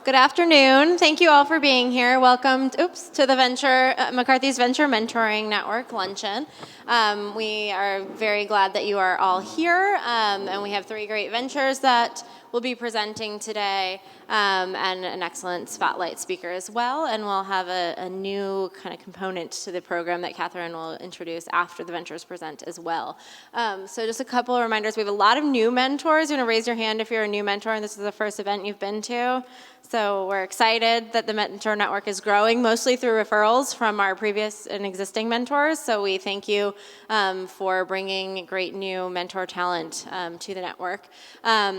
Good afternoon. Thank you all for being here. Welcome, to the McCarthy's Venture Mentoring Network luncheon. We are very glad that you are all here, and we have 3 great ventures that will be presenting today, and an excellent spotlight speaker as well. And we'll have a new kind of component to the program that Catherine will introduce after the ventures present as well. So just a couple of reminders. We have a lot of new mentors. You want to raise your hand if you're a new mentor and this is the first event you've been to. So we're excited that the mentor network is growing, mostly through referrals from our previous and existing mentors. So we thank you for bringing great new mentor talent to the network.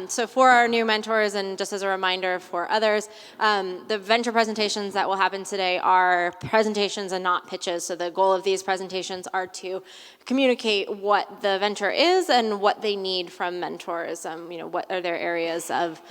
So for our new mentors, and just as a reminder for others, the venture presentations that will happen today are presentations and not pitches. So the goal of these presentations are to communicate what the venture is and what they need from mentors. What are their areas of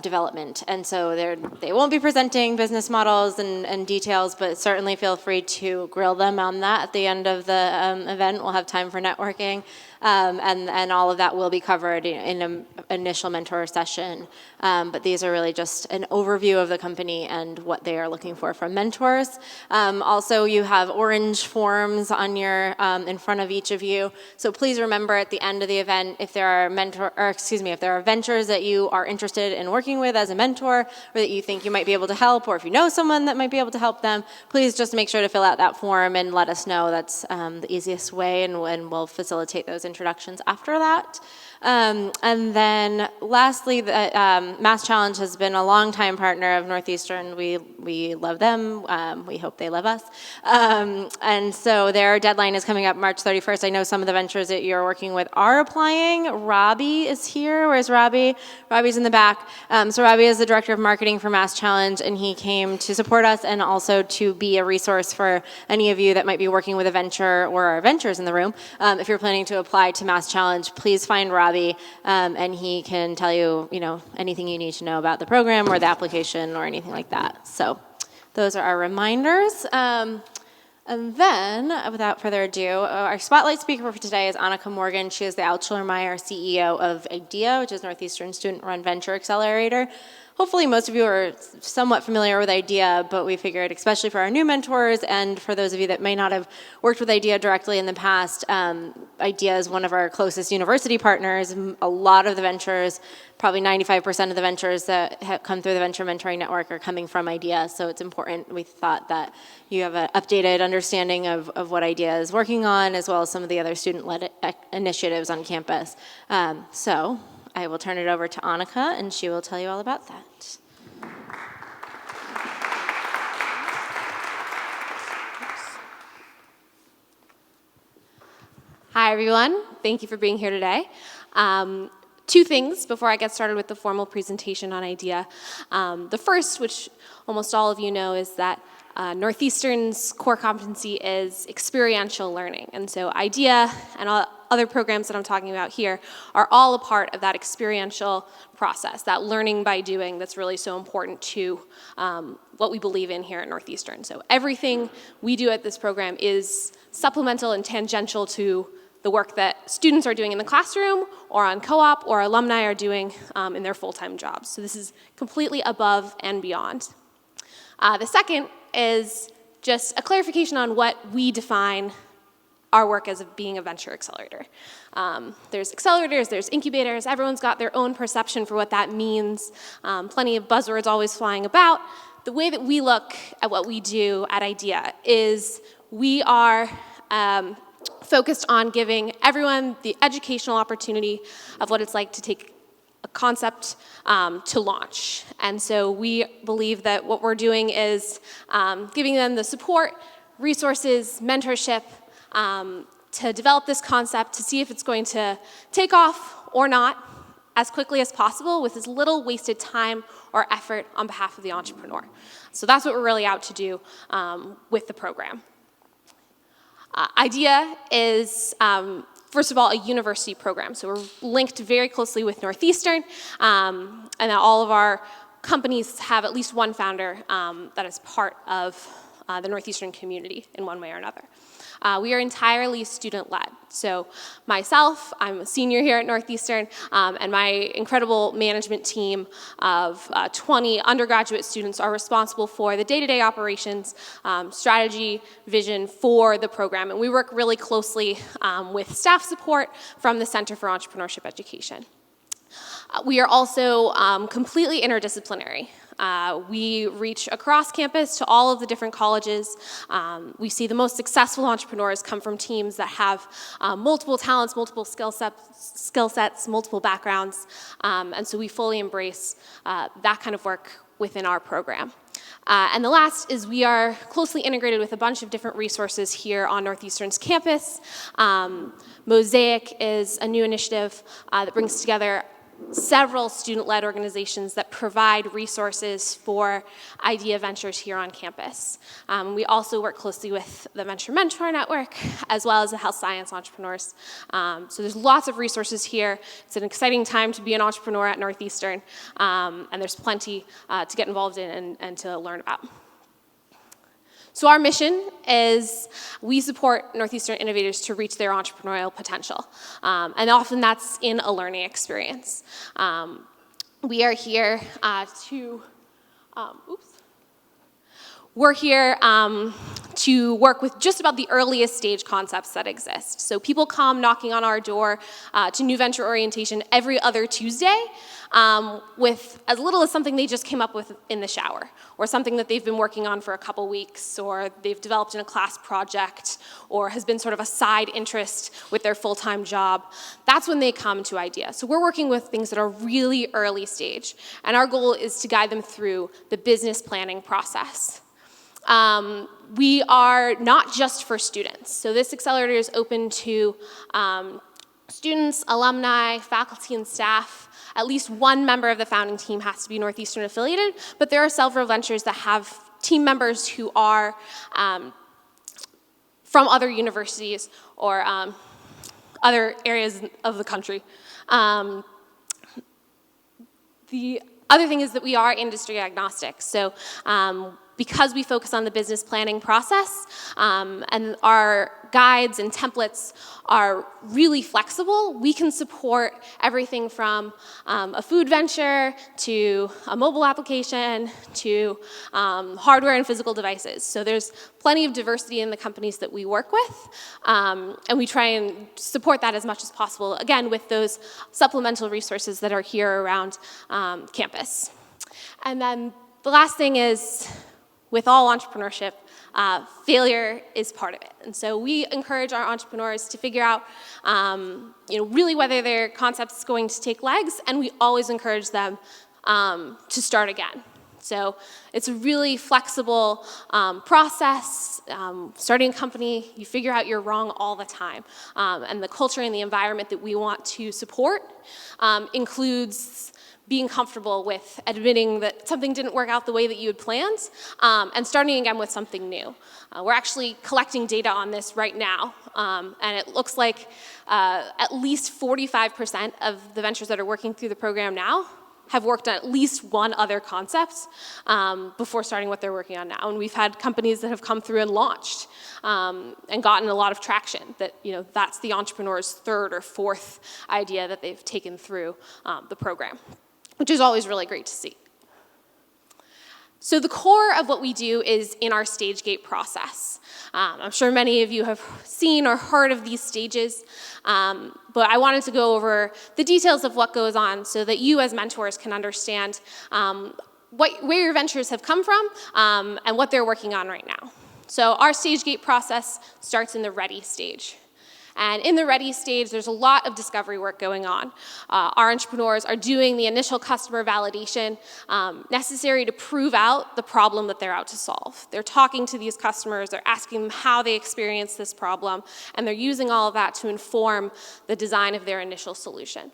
development. And so they won't be presenting business models and details, but certainly feel free to grill them on that at the end of the event. We'll have time for networking, and all of that will be covered in an initial mentor session. But these are really just an overview of the company and what they are looking for from mentors. Also, you have orange forms on your in front of each of you. So please remember at the end of the event, if there are if there are ventures that you are interested in working with as a mentor, or that you think you might be able to help, or if you know someone that might be able to help them, please just make sure to fill out that form and let us know. That's the easiest way, and we'll facilitate those introductions after that. And then lastly, the Mass Challenge has been a longtime partner of Northeastern. We love them. We hope they love us. And so their deadline is coming up March 31st. I know some of the ventures that you're working with are applying. Robbie is here. Where's Robbie? Robbie's in the back. So Robbie is the director of marketing for Mass Challenge, and he came to support us and also to be a resource for any of you that might be working with a venture or are ventures in the room. If you're planning to apply to Mass Challenge, please find Robbie. And he can tell you, anything you need to know about the program or the application or anything like that. So those are our reminders. And then, without further ado, our spotlight speaker for today is Annika Morgan. She is the Altschuler-Meyer CEO of IDEA, which is Northeastern student-run venture accelerator. Hopefully most of you are somewhat familiar with IDEA, but we figured, especially for our new mentors and for those of you that may not have worked with IDEA directly in the past, IDEA is one of our closest university partners. A lot of the ventures, probably 95% of the ventures that have come through the Venture Mentoring Network are coming from IDEA, so it's important. We thought that you have an updated understanding of what IDEA is working on, as well as some of the other student-led initiatives on campus. So I will turn it over to Annika, and she will tell you all about that. Hi, everyone. Thank you for being here today. 2 things before I get started with the formal presentation on IDEA. The first, which almost all of you know, is that Northeastern's core competency is experiential learning. And so IDEA and other programs that I'm talking about here are all a part of that experiential process, that learning by doing that's really so important to what we believe in here at Northeastern. So everything we do at this program is supplemental and tangential to the work that students are doing in the classroom or on co-op or alumni are doing in their full-time jobs. So this is completely above and beyond. The second is just a clarification on what we define our work as being a venture accelerator. There's accelerators, there's incubators, everyone's got their own perception for what that means. Plenty of buzzwords always flying about. The way that we look at what we do at IDEA is we are focused on giving everyone the educational opportunity of what it's like to take a concept to launch. And so we believe that what we're doing is giving them the support, resources, mentorship to develop this concept, to see if it's going to take off or not as quickly as possible with as little wasted time or effort on behalf of the entrepreneur. So that's what we're really out to do with the program. IDEA is first of all, a university program. So we're linked very closely with Northeastern, and all of our companies have at least one founder that is part of the Northeastern community in one way or another. We are entirely student-led. So myself, I'm a senior here at Northeastern, and my incredible management team of 20 undergraduate students are responsible for the day-to-day operations, strategy, vision for the program. And we work really closely with staff support from the Center for Entrepreneurship Education. We are also completely interdisciplinary. We reach across campus to all of the different colleges. We see the most successful entrepreneurs come from teams that have multiple talents, multiple skill sets, multiple backgrounds, and so we fully embrace that kind of work within our program. And the last is we are closely integrated with a bunch of different resources here on Northeastern's campus. Mosaic is a new initiative that brings together several student-led organizations that provide resources for idea ventures here on campus. We also work closely with the Venture Mentor Network, as well as the Health Science Entrepreneurs. So there's lots of resources here. It's an exciting time to be an entrepreneur at Northeastern, and there's plenty to get involved in and to learn about. So our mission is we support Northeastern innovators to reach their entrepreneurial potential. And often that's in a learning experience. We are here We're here to work with just about the earliest stage concepts that exist. So people come knocking on our door to new venture orientation every other Tuesday with as little as something they just came up with in the shower, or something that they've been working on for a couple weeks, or they've developed in a class project, or has been sort of a side interest with their full-time job. That's when they come to idea. So we're working with things that are really early stage, and our goal is to guide them through the business planning process. We are not just for students. So this accelerator is open to students, alumni, faculty, and staff. At least one member of the founding team has to be Northeastern affiliated, but there are several ventures that have team members who are from other universities or other areas of the country. The other thing is that we are industry agnostic. So because we focus on the business planning process, and our guides and templates are really flexible, we can support everything from a food venture to a mobile application to hardware and physical devices. So there's plenty of diversity in the companies that we work with, and we try and support that as much as possible, again, with those supplemental resources that are here around campus. And then the last thing is, with all entrepreneurship, failure is part of it. And so we encourage our entrepreneurs to figure out really whether their concept is going to take legs, and we always encourage them to start again. So it's a really flexible process. Starting a company, you figure out you're wrong all the time. And the culture and the environment that we want to support includes being comfortable with admitting that something didn't work out the way that you had planned, and starting again with something new. We're actually collecting data on this right now, and it looks like at least 45% of the ventures that are working through the program now have worked on at least one other concept before starting what they're working on now. And we've had companies that have come through and launched and gotten a lot of traction, that that's the entrepreneur's third or fourth idea that they've taken through the program, which is always really great to see. So the core of what we do is in our stage gate process. I'm sure many of you have seen or heard of these stages, but I wanted to go over the details of what goes on so that you as mentors can understand where your ventures have come from and what they're working on right now. So our stage gate process starts in the ready stage. And in the ready stage, there's a lot of discovery work going on. Our entrepreneurs are doing the initial customer validation necessary to prove out the problem that they're out to solve. They're talking to these customers, they're asking them how they experience this problem, and they're using all of that to inform the design of their initial solution.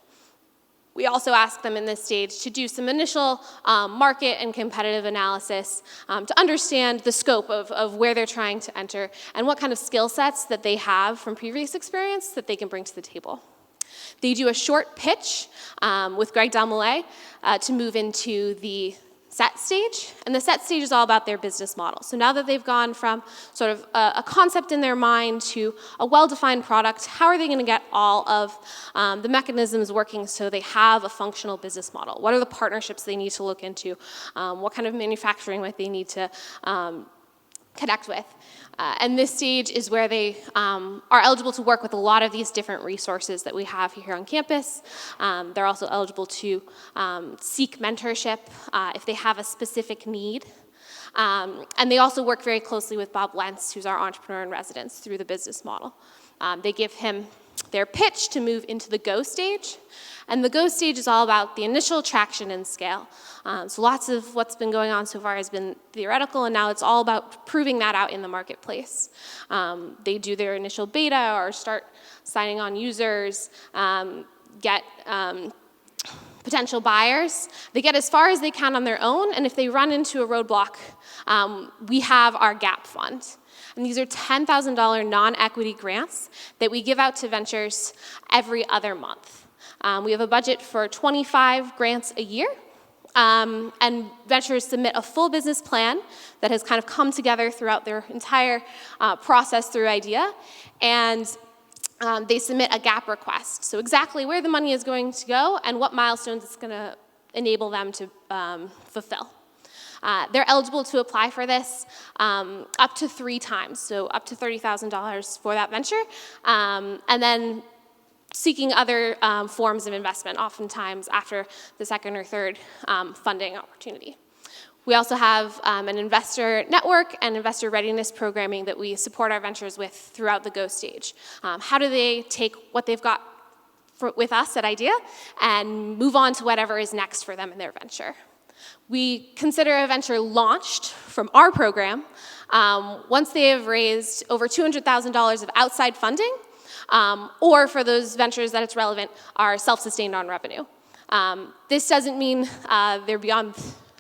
We also ask them in this stage to do some initial market and competitive analysis to understand the scope of where they're trying to enter and what kind of skill sets that they have from previous experience that they can bring to the table. They do a short pitch with Greg Dalmolay to move into the set stage, and the set stage is all about their business model. So now that they've gone from sort of a concept in their mind to a well-defined product, how are they going to get all of the mechanisms working so they have a functional business model? What are the partnerships they need to look into? What kind of manufacturing might they need to connect with? And this stage is where they are eligible to work with a lot of these different resources that we have here on campus. They're also eligible to seek mentorship if they have a specific need. And they also work very closely with Bob Lentz, who's our entrepreneur in residence, through the business model. They give him their pitch to move into the go stage. And the go stage is all about the initial traction and scale. So lots of what's been going on so far has been theoretical, and now it's all about proving that out in the marketplace. They do their initial beta or start signing on users, get potential buyers. They get as far as they can on their own, and if they run into a roadblock, we have our gap fund. And these are $10,000 non-equity grants that we give out to ventures every other month. We have a budget for 25 grants a year, and ventures submit a full business plan that has kind of come together throughout their entire process through idea, and they submit a gap request. So exactly where the money is going to go and what milestones it's going to enable them to fulfill. They're eligible to apply for this up to 3 times, so up to $30,000 for that venture, and then seeking other forms of investment, oftentimes after the second or third funding opportunity. We also have an investor network and investor readiness programming that we support our ventures with throughout the go stage. How do they take what they've got with us at IDEA and move on to whatever is next for them in their venture? We consider a venture launched from our program once they have raised over $200,000 of outside funding, or for those ventures that it's relevant, are self-sustained on revenue. This doesn't mean they're beyond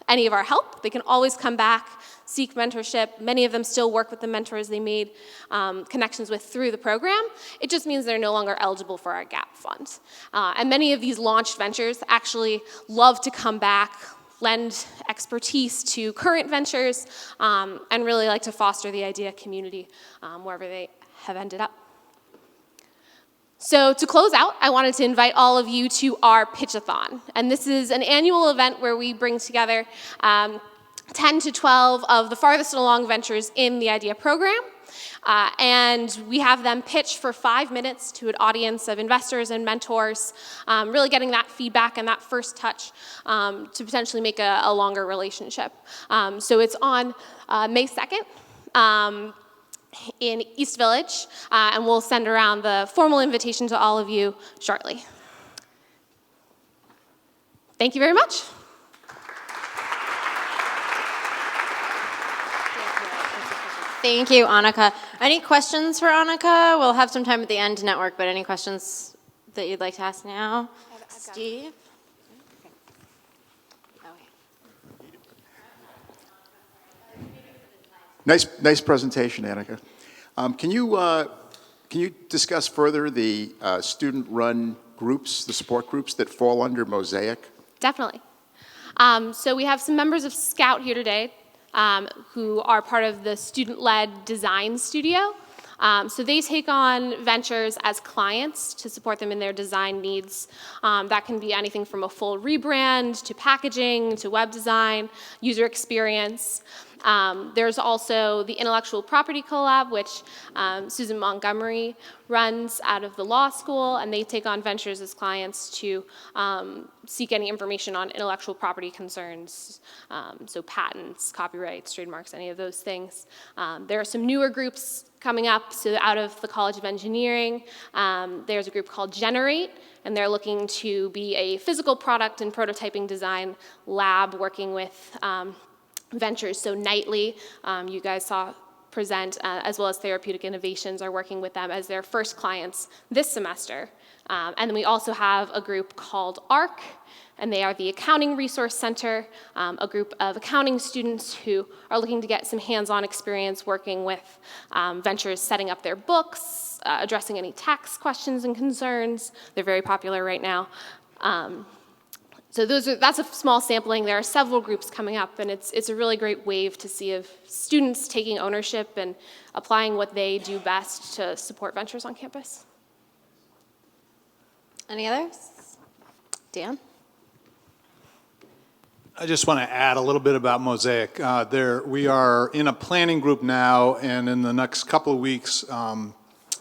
any of our help. They can always come back, seek mentorship. Many of them still work with the mentors they made connections with through the program. It just means they're no longer eligible for our gap fund. And many of these launched ventures actually love to come back, lend expertise to current ventures, and really like to foster the IDEA community wherever they have ended up. So to close out, I wanted to invite all of you to our Pitchathon. And this is an annual event where we bring together 10 to 12 of the farthest along ventures in the IDEA program. And we have them pitch for 5 minutes to an audience of investors and mentors, really getting that feedback and that first touch to potentially make a longer relationship. So it's on May 2nd. In East Village, and we'll send around the formal invitation to all of you shortly. Thank you very much. Thank you, Annika. Any questions for Annika? We'll have some time at the end to network, but any questions that you'd like to ask now? Steve? Nice presentation, Annika. Can you discuss further the student-run groups, the support groups that fall under Mosaic? Definitely. So we have some members of Scout here today who are part of the student-led design studio. So they take on ventures as clients to support them in their design needs. That can be anything from a full rebrand to packaging to web design, user experience. There's also the Intellectual Property Collab, which Susan Montgomery runs out of the law school, and they take on ventures as clients to seek any information on intellectual property concerns, so patents, copyrights, trademarks, any of those things. There are some newer groups coming up, so out of the College of Engineering, there's a group called Generate, and they're looking to be a physical product and prototyping design lab working with ventures. So Nightly, you guys saw present, as well as Therapeutic Innovations are working with them as their first clients this semester. And then we also have a group called ARC, and they are the Accounting Resource Center, a group of accounting students who are looking to get some hands-on experience working with ventures setting up their books, addressing any tax questions and concerns. They're very popular right now. So that's a small sampling. There are several groups coming up, and it's a really great wave to see of students taking ownership and applying what they do best to support ventures on campus. Any others? Dan? I just want to add a little bit about Mosaic. We are in a planning group now, and in the next couple of weeks,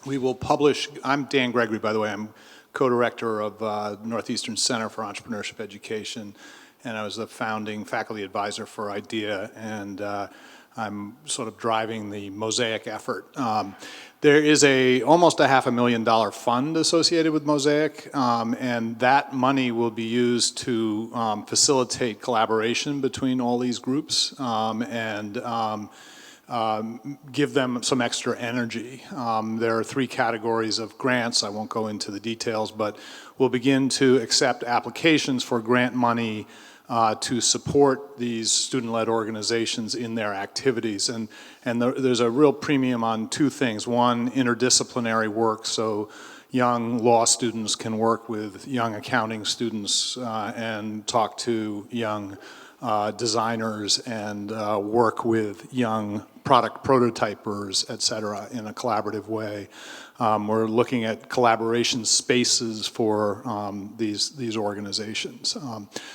we will publish. I'm Dan Gregory, by the way. I'm co-director of Northeastern Center for Entrepreneurship Education, and I was the founding faculty advisor for IDEA, and I'm sort of driving the Mosaic effort. There is almost a $500,000 fund associated with Mosaic, and that money will be used to facilitate collaboration between all these groups and give them some extra energy. There are 3 categories of grants. I won't go into the details, but we'll begin to accept applications for grant money to support these student-led organizations in their activities. And there's a real premium on 2 things. One, interdisciplinary work, so young law students can work with young accounting students and talk to young designers and work with young product prototypers, et cetera, in a collaborative way. We're looking at collaboration spaces for these organizations.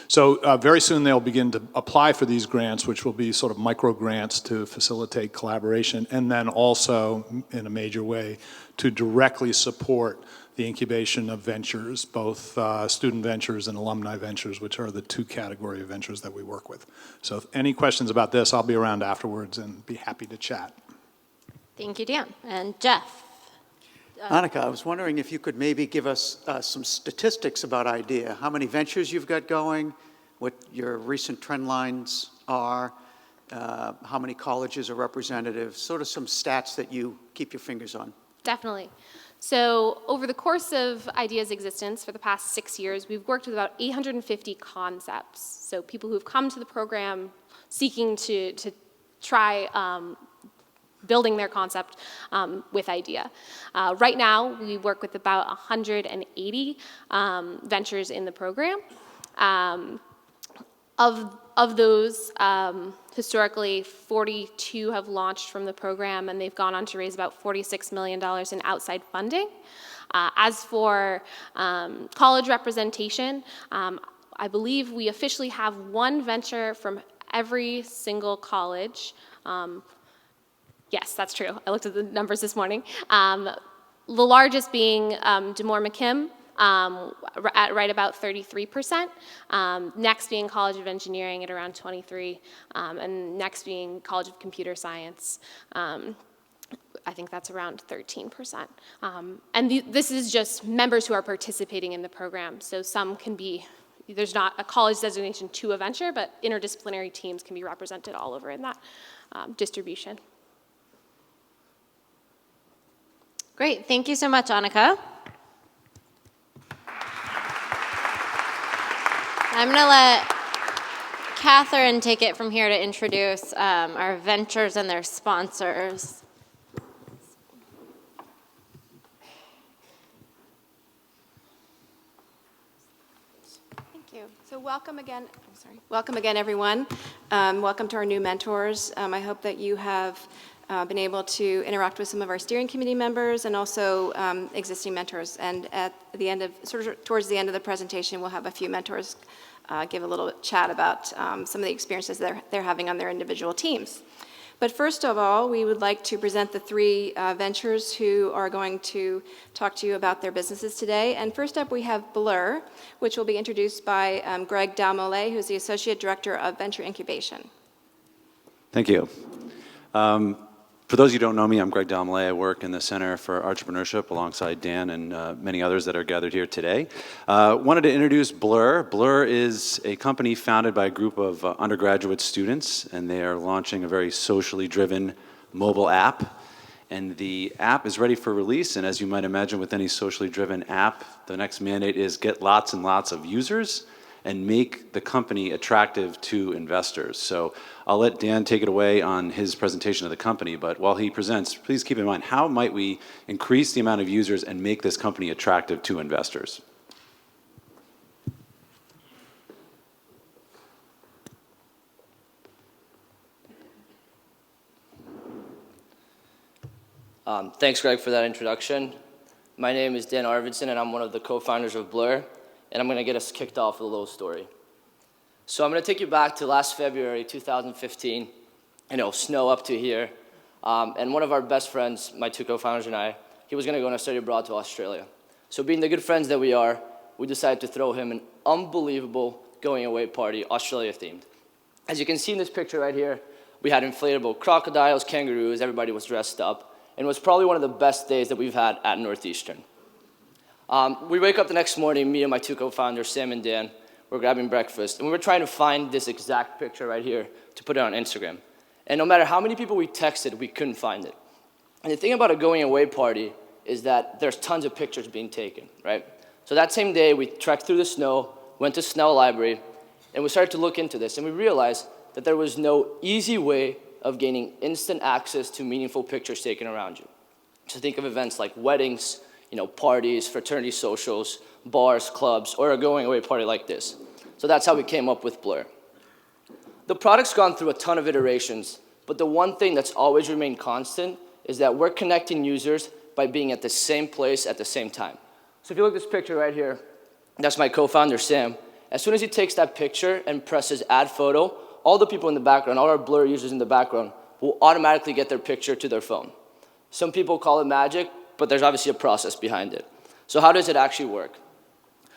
So very soon they'll begin to apply for these grants, which will be sort of micro grants to facilitate collaboration, and then also, in a major way, to directly support the incubation of ventures, both student ventures and alumni ventures, which are the 2 category of ventures that we work with. So if any questions about this, I'll be around afterwards and be happy to chat. Thank you, Dan. And Jeff? Annika, I was wondering if you could maybe give us some statistics about IDEA. How many ventures you've got going, what your recent trend lines are, how many colleges are representative, sort of some stats that you keep your fingers on. Definitely. So over the course of IDEA's existence for the past 6 years, we've worked with about 850 concepts. So people who've come to the program seeking to try building their concept with IDEA. Right now, we work with about 180 ventures in the program. Of those, historically, 42 have launched from the program, and they've gone on to raise about $46 million in outside funding. As for college representation, I believe we officially have 1 venture from every single college. Yes, that's true. I looked at the numbers this morning. The largest being DeMoore McKim, at right about 33%. Next being College of Engineering at around 23%, and next being College of Computer Science. I think that's around 13%. And this is just members who are participating in the program. So some can be, there's not a college designation to a venture, but interdisciplinary teams can be represented all over in that distribution. Great. Thank you so much, Annika. I'm going to let Catherine take it from here to introduce our ventures and their sponsors. Thank you. So welcome again, welcome again, everyone. Welcome to our new mentors. I hope that you have been able to interact with some of our steering committee members and also existing mentors. And at the end of, towards the end of the presentation, we'll have a few mentors give a little chat about some of the experiences they're having on their individual teams. But first of all, we would like to present the 3 ventures who are going to talk to you about their businesses today. And first up, we have Blurr, which will be introduced by Greg Dalmolay, who's the Associate Director of Venture Incubation. Thank you. For those of you who don't know me, I'm Greg Dalmolay. I work in the Center for Entrepreneurship alongside Dan and many others that are gathered here today. Wanted to introduce Blurr. Blurr is a company founded by a group of undergraduate students, and they are launching a very socially driven mobile app. And the app is ready for release, and as you might imagine with any socially driven app, the next mandate is get lots and lots of users and make the company attractive to investors. So I'll let Dan take it away on his presentation of the company, but while he presents, please keep in mind, how might we increase the amount of users and make this company attractive to investors? Thanks, Greg, for that introduction. My name is Dan Arvidsson, and I'm one of the co-founders of Blurr, and I'm going to get us kicked off with a little story. So I'm going to take you back to last February, 2015, snow up to here, and one of our best friends, my two co-founders and I, he was going to go on a study abroad to Australia. So being the good friends that we are, we decided to throw him an unbelievable going away party, Australia-themed. As you can see in this picture right here, we had inflatable crocodiles, kangaroos, everybody was dressed up, and it was probably one of the best days that we've had at Northeastern. We wake up the next morning, me and my two co-founders, Sam and Dan, we're grabbing breakfast, and we were trying to find this exact picture right here to put it on Instagram. And no matter how many people we texted, we couldn't find it. And the thing about a going away party is that there's tons of pictures being taken, right? So that same day, we trekked through the snow, went to Snell Library, and we started to look into this, and we realized that there was no easy way of gaining instant access to meaningful pictures taken around you. So think of events like weddings, parties, fraternity socials, bars, clubs, or a going away party like this. So that's how we came up with Blurr. The product's gone through a ton of iterations, but the one thing that's always remained constant is that we're connecting users by being at the same place at the same time. So if you look at this picture right here, that's my co-founder, Sam. As soon as he takes that picture and presses add photo, all the people in the background, all our Blurr users in the background, will automatically get their picture to their phone. Some people call it magic, but there's obviously a process behind it. So how does it actually work?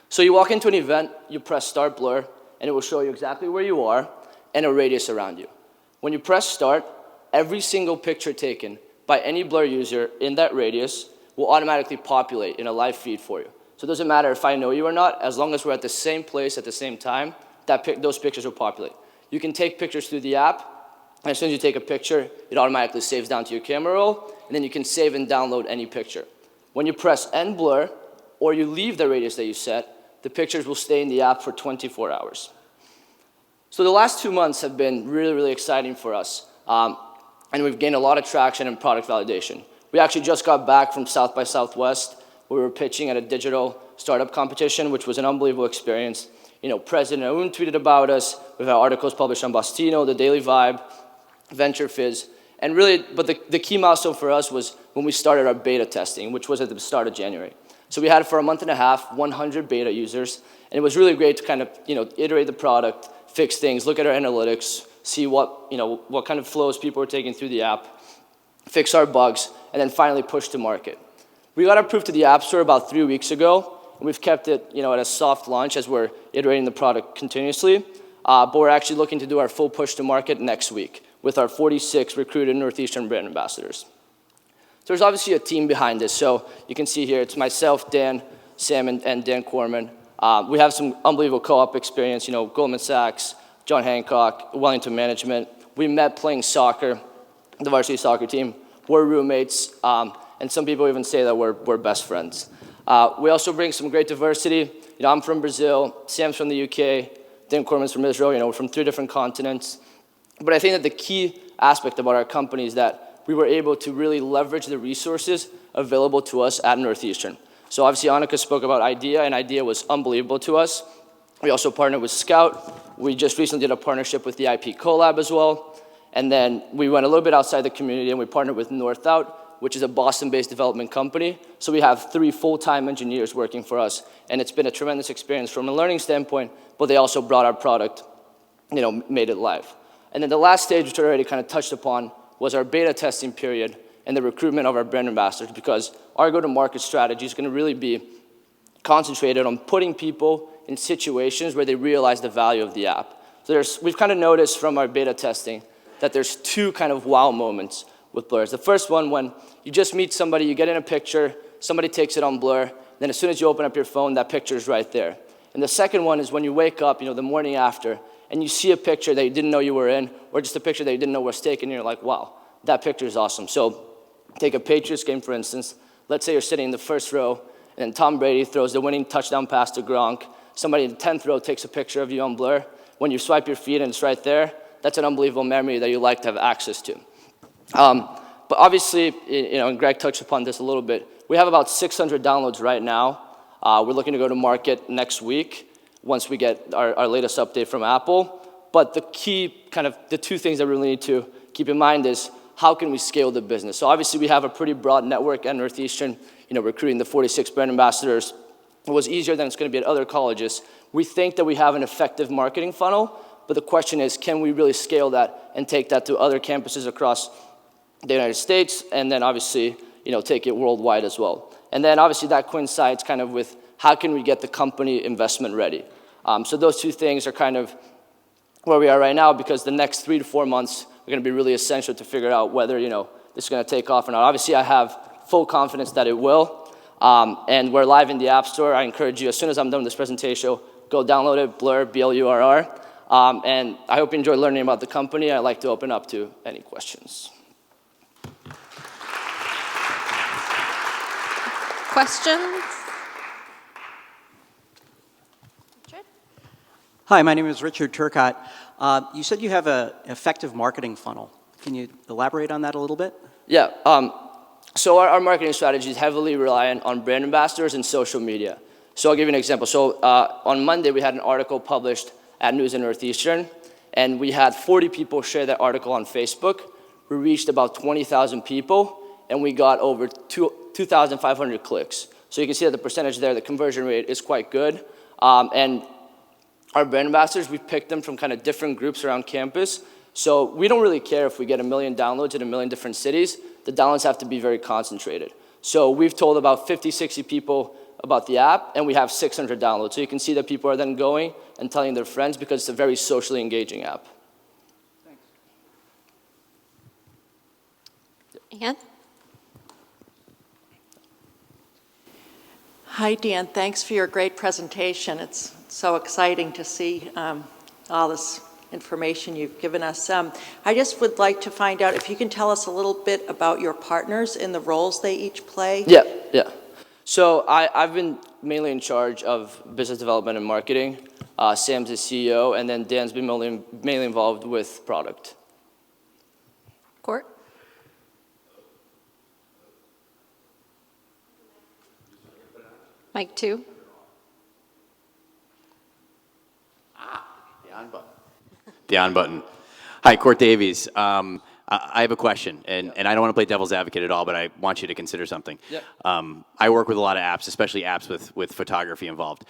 So you walk into an event, you press start Blurr, and it will show you exactly where you are and a radius around you. When you press start, every single picture taken by any Blurr user in that radius will automatically populate in a live feed for you. So it doesn't matter if I know you or not, as long as we're at the same place at the same time, those pictures will populate. You can take pictures through the app, and as soon as you take a picture, it automatically saves down to your camera roll, and then you can save and download any picture. When you press end Blurr, or you leave the radius that you set, the pictures will stay in the app for 24 hours. So the last 2 months have been really, really exciting for us, and we've gained a lot of traction and product validation. We actually just got back from South by Southwest. We were pitching at a digital startup competition, which was an unbelievable experience. President Aoun tweeted about us. We've had articles published on Bostino, The Daily Vibe, Venture Fizz. And really, but the key milestone for us was when we started our beta testing, which was at the start of January. So we had for a month and a half, 100 beta users. And it was really great to kind of, iterate the product, fix things, look at our analytics, see what kind of flows people were taking through the app, fix our bugs, and then finally push to market. We got approved to the App Store about 3 weeks ago, and we've kept it at a soft launch as we're iterating the product continuously. But we're actually looking to do our full push to market next week with our 46 recruited Northeastern brand ambassadors. So there's obviously a team behind this. So you can see here, it's myself, Dan, Sam, and Dan Corman. We have some unbelievable co-op experience, Goldman Sachs, John Hancock, Wellington Management. We met playing soccer, the varsity soccer team. We're roommates, and some people even say that we're best friends. We also bring some great diversity. I'm from Brazil, Sam's from the UK, Dan Corman's from Israel. We're from 3 different continents. But I think that the key aspect about our company is that we were able to really leverage the resources available to us at Northeastern. So obviously Annika spoke about IDEA, and IDEA was unbelievable to us. We also partnered with Scout. We just recently did a partnership with the IP Collab as well. And then we went a little bit outside the community, and we partnered with Northout, which is a Boston-based development company. So we have 3 full-time engineers working for us, and it's been a tremendous experience from a learning standpoint, but they also brought our product, made it live. And then the last stage, which I already kind of touched upon, was our beta testing period and the recruitment of our brand ambassadors, because our go-to-market strategy is going to really be concentrated on putting people in situations where they realize the value of the app. So we've kind of noticed from our beta testing that there's 2 kind of wow moments with Blurr. The first one, when you just meet somebody, you get in a picture, somebody takes it on Blurr, then as soon as you open up your phone, that picture is right there. And the second one is when you wake up, the morning after, and you see a picture that you didn't know you were in, or just a picture that you didn't know was taken, and you're like, wow, that picture is awesome. So take a Patriots game, for instance. Let's say you're sitting in the first row, and then Tom Brady throws the winning touchdown pass to Gronk. Somebody in the 10th row takes a picture of you on Blurr. When you swipe your feed and it's right there, that's an unbelievable memory that you like to have access to. But obviously, and Greg touched upon this a little bit, we have about 600 downloads right now. We're looking to go to market next week once we get our latest update from Apple. But the key, the 2 things that we really need to keep in mind is how can we scale the business? So obviously we have a pretty broad network at Northeastern, recruiting the 46 brand ambassadors. It was easier than it's going to be at other colleges. We think that we have an effective marketing funnel, but the question is, can we really scale that and take that to other campuses across the United States, and then obviously, take it worldwide as well. And then obviously that coincides kind of with how can we get the company investment ready. So those two things are kind of where we are right now, because the next 3 to 4 months are going to be really essential to figure out whether, this is going to take off or not. Obviously, I have full confidence that it will. And we're live in the App Store. I encourage you, as soon as I'm done with this presentation, go download it, Blurr, B-L-U-R-R. And I hope you enjoy learning about the company. I'd like to open up to any questions. Questions? Hi, my name is Richard Turcott. You said you have an effective marketing funnel. Can you elaborate on that a little bit? Yeah. So our marketing strategy is heavily reliant on brand ambassadors and social media. So I'll give you an example. So on Monday, we had an article published at News and Northeastern, and we had 40 people share that article on Facebook. We reached about 20,000 people, and we got over 2,500 clicks. So you can see that the percentage there, the conversion rate is quite good. And our brand ambassadors, we picked them from kind of different groups around campus. So we don't really care if we get 1 million downloads in 1 million different cities. The downloads have to be very concentrated. So we've told about 50, 60 people about the app, and we have 600 downloads. So you can see that people are then going and telling their friends, because it's a very socially engaging app. Thanks. Ann? Hi, Dan. Thanks for your great presentation. It's so exciting to see all this information you've given us. I just would like to find out if you can tell us a little bit about your partners and the roles they each play. Yeah. So I've been mainly in charge of business development and marketing. Sam's the CEO, and then Dan's been mainly involved with product. Court? Mic 2. The on button. Hi, Court Davies. I have a question, and I don't want to play devil's advocate at all, but I want you to consider something. Yep. I work with a lot of apps, especially apps with photography involved.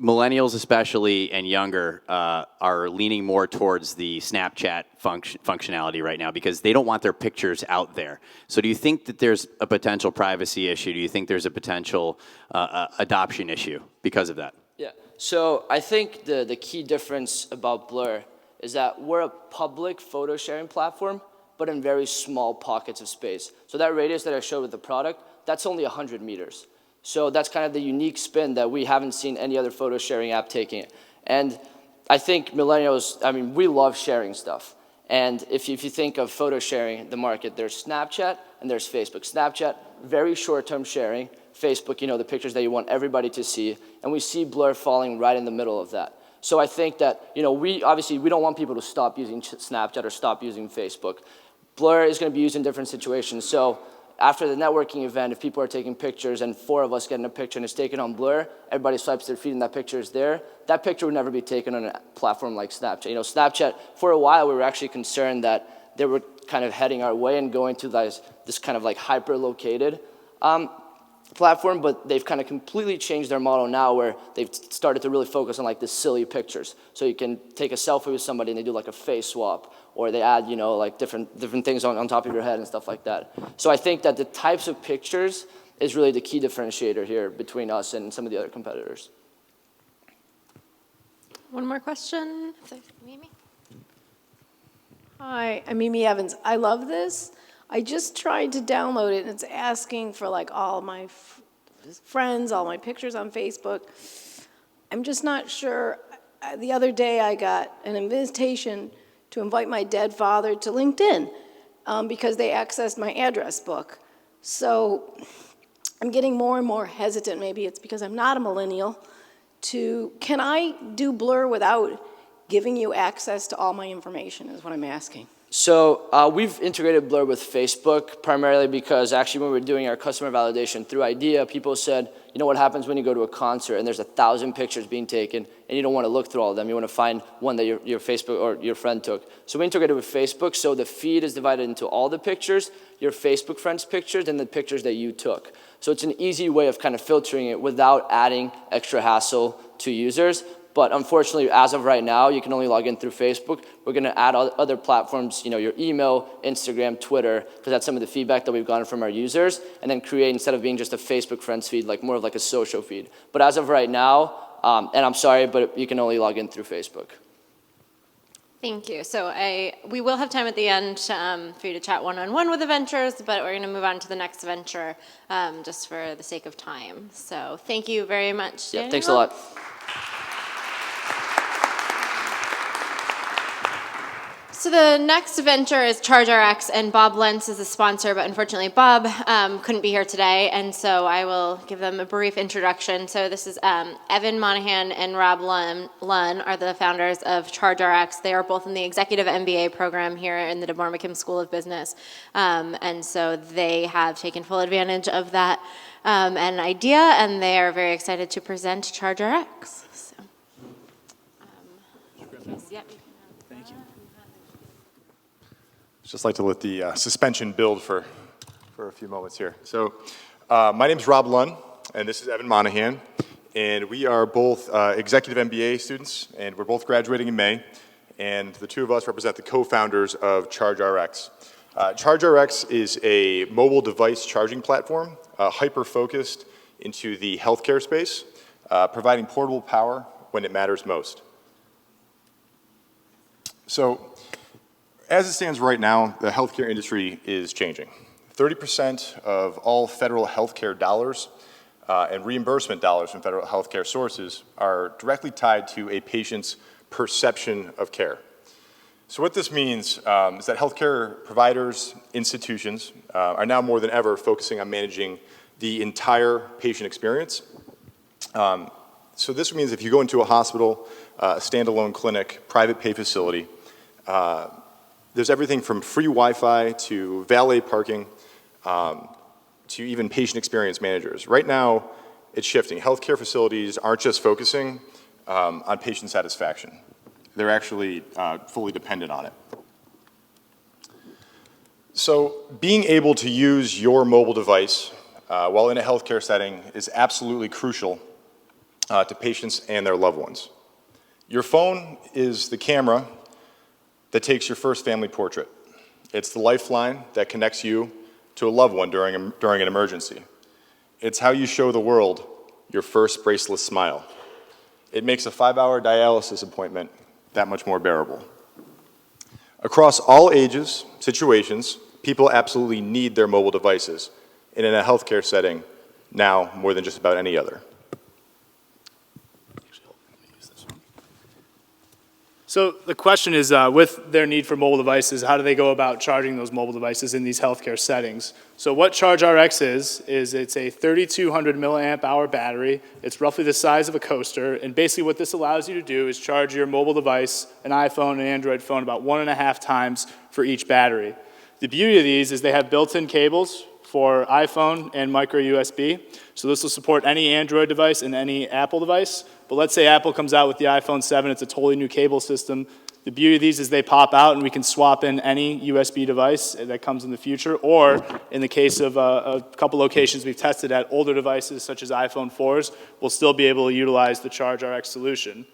Millennials especially and younger are leaning more towards the Snapchat functionality right now because they don't want their pictures out there. So do you think that there's a potential privacy issue? Do you think there's a potential adoption issue because of that? Yeah, so I think the key difference about Blurr is that we're a public photo sharing platform, but in very small pockets of space. So that radius that I showed with the product, that's only 100 meters. So that's kind of the unique spin that we haven't seen any other photo sharing app taking it. And I think millennials, we love sharing stuff. And if you think of photo sharing, the market, there's Snapchat and there's Facebook. Snapchat, very short-term sharing. Facebook, the pictures that you want everybody to see. And we see Blurr falling right in the middle of that. So I think that, we don't want people to stop using Snapchat or stop using Facebook. Blurr is going to be used in different situations. So after the networking event, if people are taking pictures and 4 of us get in a picture and it's taken on Blurr, everybody swipes their feed and that picture is there. That picture would never be taken on a platform like Snapchat. Snapchat, for a while, we were actually concerned that they were kind of heading our way and going to this kind of like hyper-located platform, but they've kind of completely changed their model now where they've started to really focus on like the silly pictures. So you can take a selfie with somebody and they do like a face swap, or they add, like different things on top of your head and stuff like that. So I think that the types of pictures is really the key differentiator here between us and some of the other competitors. One more question. Mimi? Hi, I'm Mimi Evans. I love this. I just tried to download it, and it's asking for like all my friends, all my pictures on Facebook. I'm just not sure. The other day I got an invitation to invite my dead father to LinkedIn because they accessed my address book. So I'm getting more and more hesitant. Maybe it's because I'm not a millennial. Can I do Blurr without giving you access to all my information is what I'm asking. So we've integrated Blurr with Facebook primarily because actually when we were doing our customer validation through IDEA, people said, you know what happens when you go to a concert and there's 1,000 pictures being taken and you don't want to look through all of them. You want to find one that your Facebook or your friend took. So we integrated with Facebook, so the feed is divided into all the pictures, your Facebook friends' pictures, and the pictures that you took. So it's an easy way of kind of filtering it without adding extra hassle to users. But unfortunately, as of right now, you can only log in through Facebook. We're going to add other platforms, you know, your email, Instagram, Twitter, because that's some of the feedback that we've gotten from our users, and then create, instead of being just a Facebook friends feed, like more of like a social feed. But as of right now, and I'm sorry, but you can only log in through Facebook. Thank you. So we will have time at the end for you to chat one-on-one with the ventures, but we're going to move on to the next venture just for the sake of time. So thank you very much. Yeah, thanks a lot. So the next venture is ChargeRX, and Bob Lentz is the sponsor, but unfortunately Bob couldn't be here today, and so I will give them a brief introduction. So this is Evan Monahan and Rob Lunn are the founders of ChargeRX. They are both in the executive MBA program here in the DeMar McKim School of Business, and so they have taken full advantage of that an idea, and they are very excited to present ChargeRX. So, Thank you. Just like to let the suspension build for a few moments here. So my name is Rob Lunn, and this is Evan Monahan, and we are both executive MBA students, and we're both graduating in May, and the two of us represent the co-founders of ChargeRX. ChargeRX is a mobile device charging platform, hyper-focused into the healthcare space, providing portable power when it matters most. So, as it stands right now, the healthcare industry is changing. 30% of all federal healthcare dollars and reimbursement dollars from federal healthcare sources are directly tied to a patient's perception of care. So what this means is that healthcare providers, institutions are now more than ever focusing on managing the entire patient experience. So this means if you go into a hospital, a standalone clinic, private pay facility, there's everything from free Wi-Fi to valet parking to even patient experience managers. Right now, it's shifting. Healthcare facilities aren't just focusing on patient satisfaction. They're actually fully dependent on it. So being able to use your mobile device while in a healthcare setting is absolutely crucial to patients and their loved ones. Your phone is the camera that takes your first family portrait. It's the lifeline that connects you to a loved one during an emergency. It's how you show the world your first braceless smile. It makes a 5-hour dialysis appointment that much more bearable. Across all ages, situations, people absolutely need their mobile devices, and in a healthcare setting, now more than just about any other. So the question is, with their need for mobile devices, how do they go about charging those mobile devices in these healthcare settings? So what ChargeRX is it's a 3,200 milliamp hour battery. It's roughly the size of a coaster, and basically what this allows you to do is charge your mobile device, an iPhone, an Android phone, about 1.5 times for each battery. The beauty of these is they have built-in cables for iPhone and micro USB. So this will support any Android device and any Apple device. But let's say Apple comes out with the iPhone 7, it's a totally new cable system. The beauty of these is they pop out and we can swap in any USB device that comes in the future, or in the case of a couple locations we've tested at, older devices such as iPhone 4s, we'll still be able to utilize the ChargeRX solution.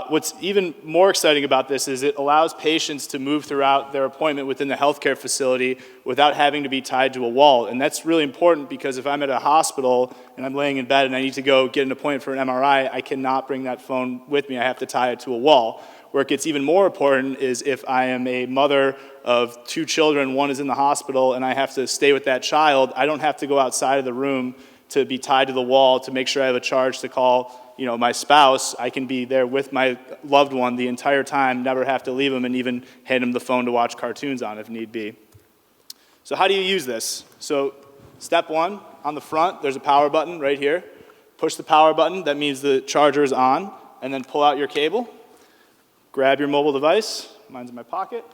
What's even more exciting about this is it allows patients to move throughout their appointment within the healthcare facility without having to be tied to a wall. And that's really important because if I'm at a hospital and I'm laying in bed and I need to go get an appointment for an MRI, I cannot bring that phone with me. I have to tie it to a wall. Where it gets even more important is if I am a mother of 2 children, one is in the hospital, and I have to stay with that child, I don't have to go outside of the room to be tied to the wall to make sure I have a charge to call, you know, my spouse. I can be there with my loved one the entire time, never have to leave him, and even hand him the phone to watch cartoons on if need be. So how do you use this? So step 1, on the front, there's a power button right here. Push the power button, that means the charger is on, and then pull out your cable. Grab your mobile device, mine's in my pocket,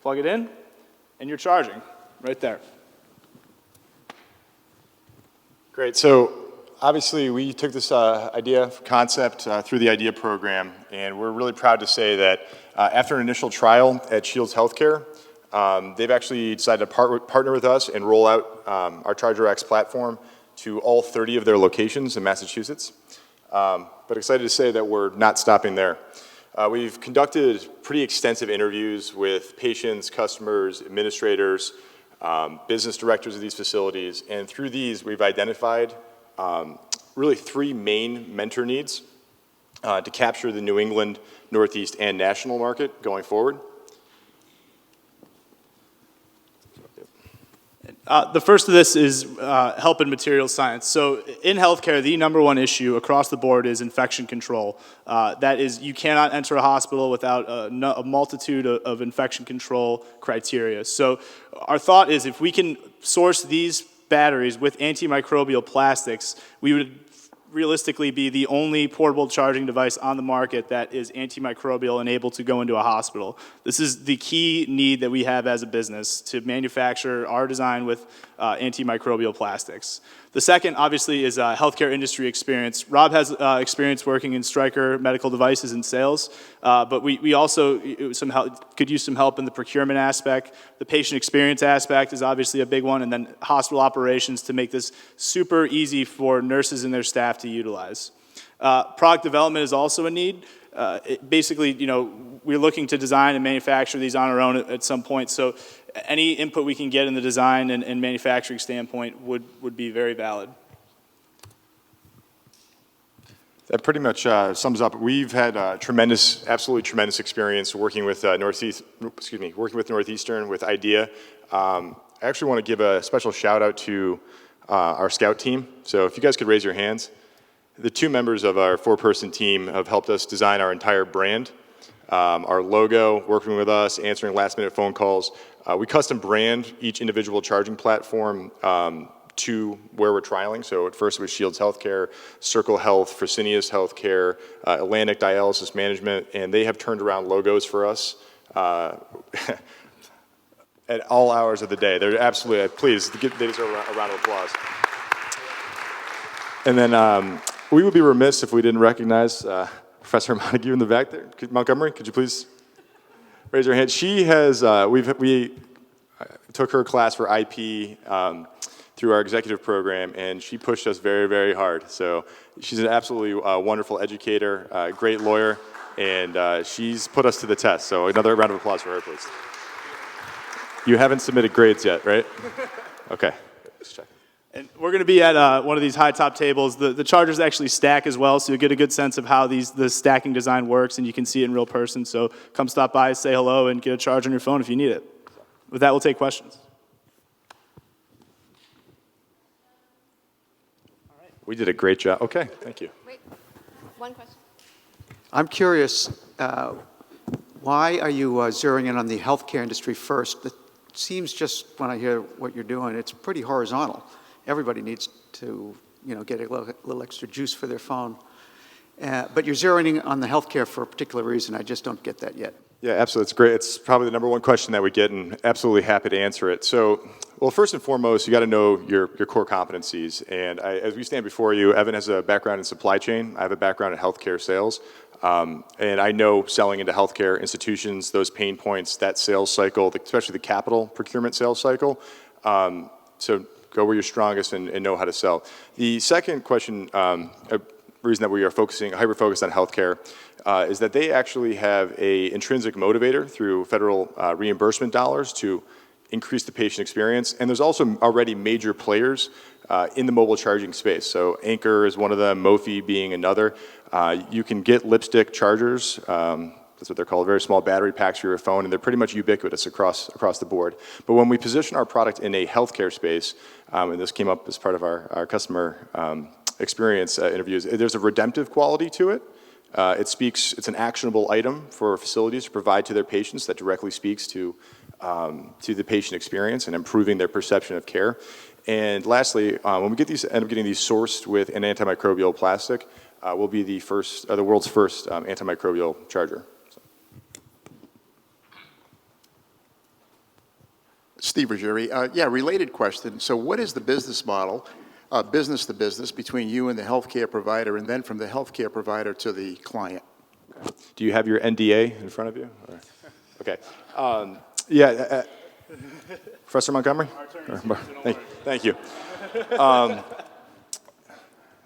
plug it in, and you're charging right there. Great. So obviously, we took this idea concept through the IDEA program, and we're really proud to say that after an initial trial at Shields Healthcare, they've actually decided to partner with us and roll out our ChargeRX platform to all 30 of their locations in Massachusetts. But excited to say that we're not stopping there. We've conducted pretty extensive interviews with patients, customers, administrators, business directors of these facilities, and through these we've identified really 3 main mentor needs to capture the New England, Northeast, and national market going forward. The first of this is help in materials science. So in healthcare, the #1 issue across the board is infection control. That is, you cannot enter a hospital without a multitude of infection control criteria. So our thought is if we can source these batteries with antimicrobial plastics, we would realistically be the only portable charging device on the market that is antimicrobial and able to go into a hospital. This is the key need that we have as a business, to manufacture our design with antimicrobial plastics. The second, obviously, is healthcare industry experience. Rob has experience working in Stryker Medical Devices and sales, but we also could use some help in the procurement aspect. The patient experience aspect is obviously a big one, and then hospital operations to make this super easy for nurses and their staff to utilize. Product development is also a need. Basically, we're looking to design and manufacture these on our own at some point, so any input we can get in the design and manufacturing standpoint would be very valid. That pretty much sums up. We've had absolutely tremendous experience working with Northeastern, with IDEA. I actually want to give a special shout out to our scout team. So if you guys could raise your hands. The 2 members of our 4-person team have helped us design our entire brand, our logo, working with us, answering last-minute phone calls. We custom brand each individual charging platform to where we're trialing. So at first it was Shields Healthcare, Circle Health, Fresenius Healthcare, Atlantic Dialysis Management, and they have turned around logos for us at all hours of the day. They're absolutely, please, they deserve a round of applause. And then we would be remiss if we didn't recognize Professor Montague in the back there. Montgomery, could you please raise your hand? She has, we took her class for IP through our executive program, and she pushed us very, very hard. So she's an absolutely wonderful educator, great lawyer, and she's put us to the test. So another round of applause for her, please. You haven't submitted grades yet, right? Okay, just check. And we're going to be at one of these high top tables. The chargers actually stack as well, so you'll get a good sense of how the stacking design works, and you can see it in real person. So come stop by, say hello, and get a charge on your phone if you need it. With that, we'll take questions. We did a great job. Okay, thank you. Wait, one question. I'm curious, why are you zeroing in on the healthcare industry first? It seems just, when I hear what you're doing, it's pretty horizontal. Everybody needs to, get a little extra juice for their phone. But you're zeroing in on the healthcare for a particular reason. I just don't get that yet. Yeah, absolutely. It's great. It's probably the #1 question that we get, and absolutely happy to answer it. So, well, first and foremost, you got to know your core competencies. And as we stand before you, Evan has a background in supply chain. I have a background in healthcare sales. And I know selling into healthcare institutions, those pain points, that sales cycle, especially the capital procurement sales cycle. So go where you're strongest and know how to sell. The second question, reason that we are hyper-focused on healthcare, is that they actually have an intrinsic motivator through federal reimbursement dollars to increase the patient experience. And there's also already major players in the mobile charging space. So Anchor is one of them, Mophie being another. You can get lipstick chargers. That's what they're called, very small battery packs for your phone, and they're pretty much ubiquitous across the board. But when we position our product in a healthcare space, and this came up as part of our customer experience interviews, there's a redemptive quality to it. It's an actionable item for facilities to provide to their patients that directly speaks to the patient experience and improving their perception of care. And lastly, when we end up getting these sourced with an antimicrobial plastic, we'll be the world's first antimicrobial charger. Steve Ruggieri. Yeah, related question. So what is the business model, business to business, between you and the healthcare provider, and then from the healthcare provider to the client? Do you have your NDA in front of you? Or? Okay. Yeah, Professor Montgomery? Thank you.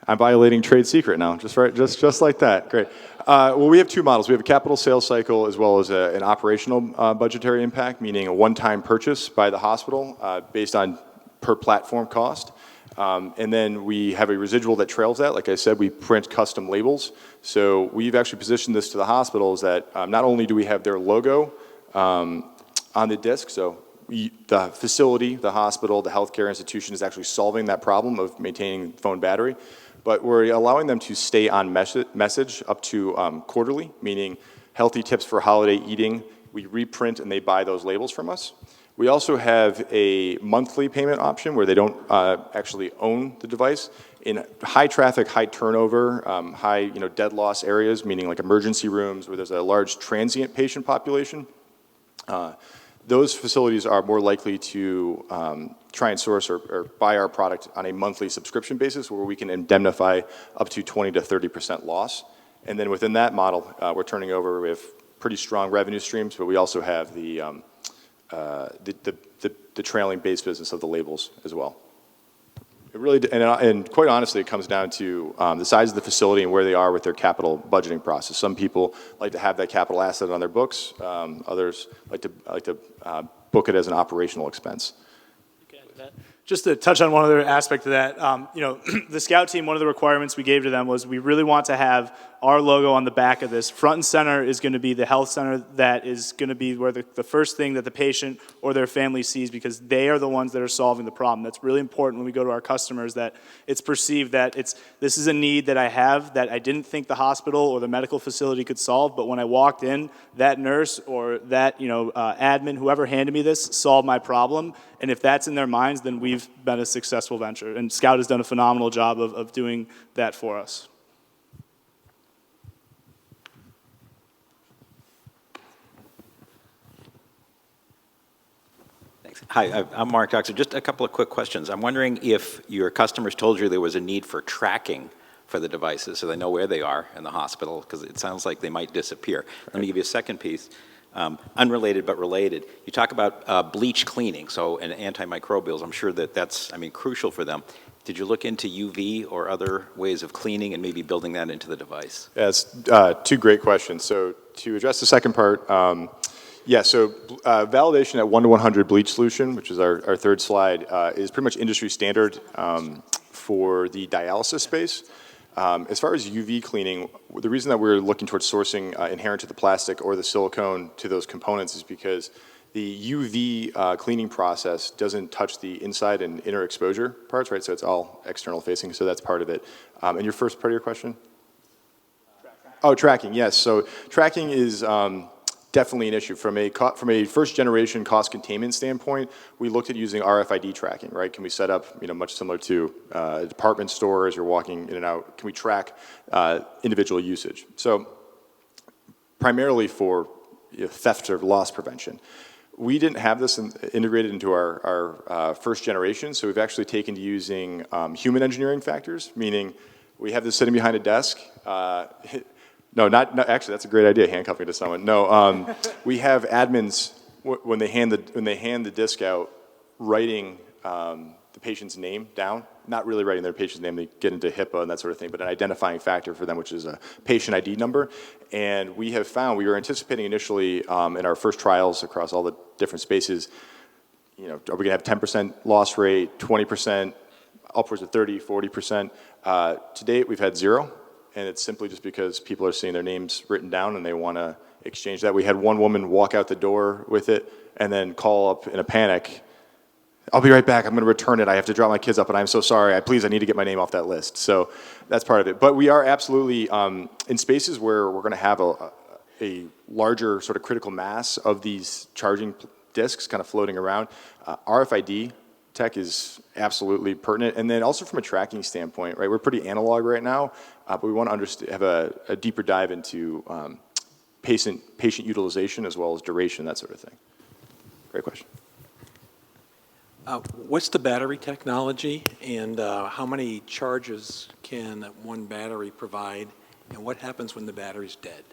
I'm violating trade secret now, just like that. Great. Well, we have two models. We have a capital sales cycle as well as an operational budgetary impact, meaning a one-time purchase by the hospital based on per platform cost. And then we have a residual that trails that. Like I said, we print custom labels. So we've actually positioned this to the hospitals that not only do we have their logo on the disc, so the facility, the hospital, the healthcare institution is actually solving that problem of maintaining phone battery, but we're allowing them to stay on message up to quarterly, meaning healthy tips for holiday eating. We reprint and they buy those labels from us. We also have a monthly payment option where they don't actually own the device. In high traffic, high turnover, high dead loss areas, meaning like emergency rooms where there's a large transient patient population, those facilities are more likely to try and source or buy our product on a monthly subscription basis where we can indemnify up to 20 to 30% loss. And then within that model, we're turning over with pretty strong revenue streams, but we also have the trailing base business of the labels as well. It really, and quite honestly, it comes down to the size of the facility and where they are with their capital budgeting process. Some people like to have that capital asset on their books. Others like to book it as an operational expense. Just to touch on one other aspect of that, the Scout team, one of the requirements we gave to them was we really want to have our logo on the back of this. Front and center is going to be the health center that is going to be where the first thing that the patient or their family sees, because they are the ones that are solving the problem. That's really important when we go to our customers, that it's perceived that this is a need that I have that I didn't think the hospital or the medical facility could solve, but when I walked in, that nurse or that admin, whoever handed me this, solved my problem. And if that's in their minds, then we've been a successful venture. And Scout has done a phenomenal job of doing that for us. Hi, I'm Mark Doxer. Just a couple of quick questions. I'm wondering if your customers told you there was a need for tracking for the devices so they know where they are in the hospital, because it sounds like they might disappear. Let me give you a second piece, unrelated but related. You talk about bleach cleaning, and antimicrobials. I'm sure that's crucial for them. Did you look into UV or other ways of cleaning and maybe building that into the device? Yes, two great questions. So to address the second part, validation at 1 to 100 bleach solution, which is our third slide, is pretty much industry standard for the dialysis space. As far as UV cleaning, the reason that we're looking towards sourcing inherent to the plastic or the silicone to those components is because the UV cleaning process doesn't touch the inside and inner exposure parts, right? So it's all external facing, so that's part of it. And your first part of your question? Oh, tracking, yes. So tracking is definitely an issue. From a first generation cost containment standpoint, we looked at using RFID tracking, right? Can we set up, much similar to a department store as you're walking in and out, can we track individual usage? So primarily for theft or loss prevention. We didn't have this integrated into our first generation, so we've actually taken to using human engineering factors, meaning we have this sitting behind a desk. No, actually, that's a great idea, handcuffing to someone. No, we have admins, when they hand the disc out, writing the patient's name down, not really writing their patient's name, they get into HIPAA and that sort of thing, but an identifying factor for them, which is a patient ID number. And we have found, we were anticipating initially in our first trials across all the different spaces, are we going to have 10% loss rate, 20%, upwards of 30, 40%? To date, we've had 0. And it's simply just because people are seeing their names written down and they want to exchange that. We had one woman walk out the door with it and then call up in a panic, "I'll be right back, I'm going to return it, I have to drop my kids up and I'm so sorry, I need to get my name off that list." So that's part of it. But we are absolutely in spaces where we're going to have a larger sort of critical mass of these charging discs kind of floating around. RFID tech is absolutely pertinent. And then also from a tracking standpoint, right, we're pretty analog right now, but we want to have a deeper dive into patient utilization as well as duration, that sort of thing. Great question. What's the battery technology, and how many charges can one battery provide, and what happens when the battery's dead?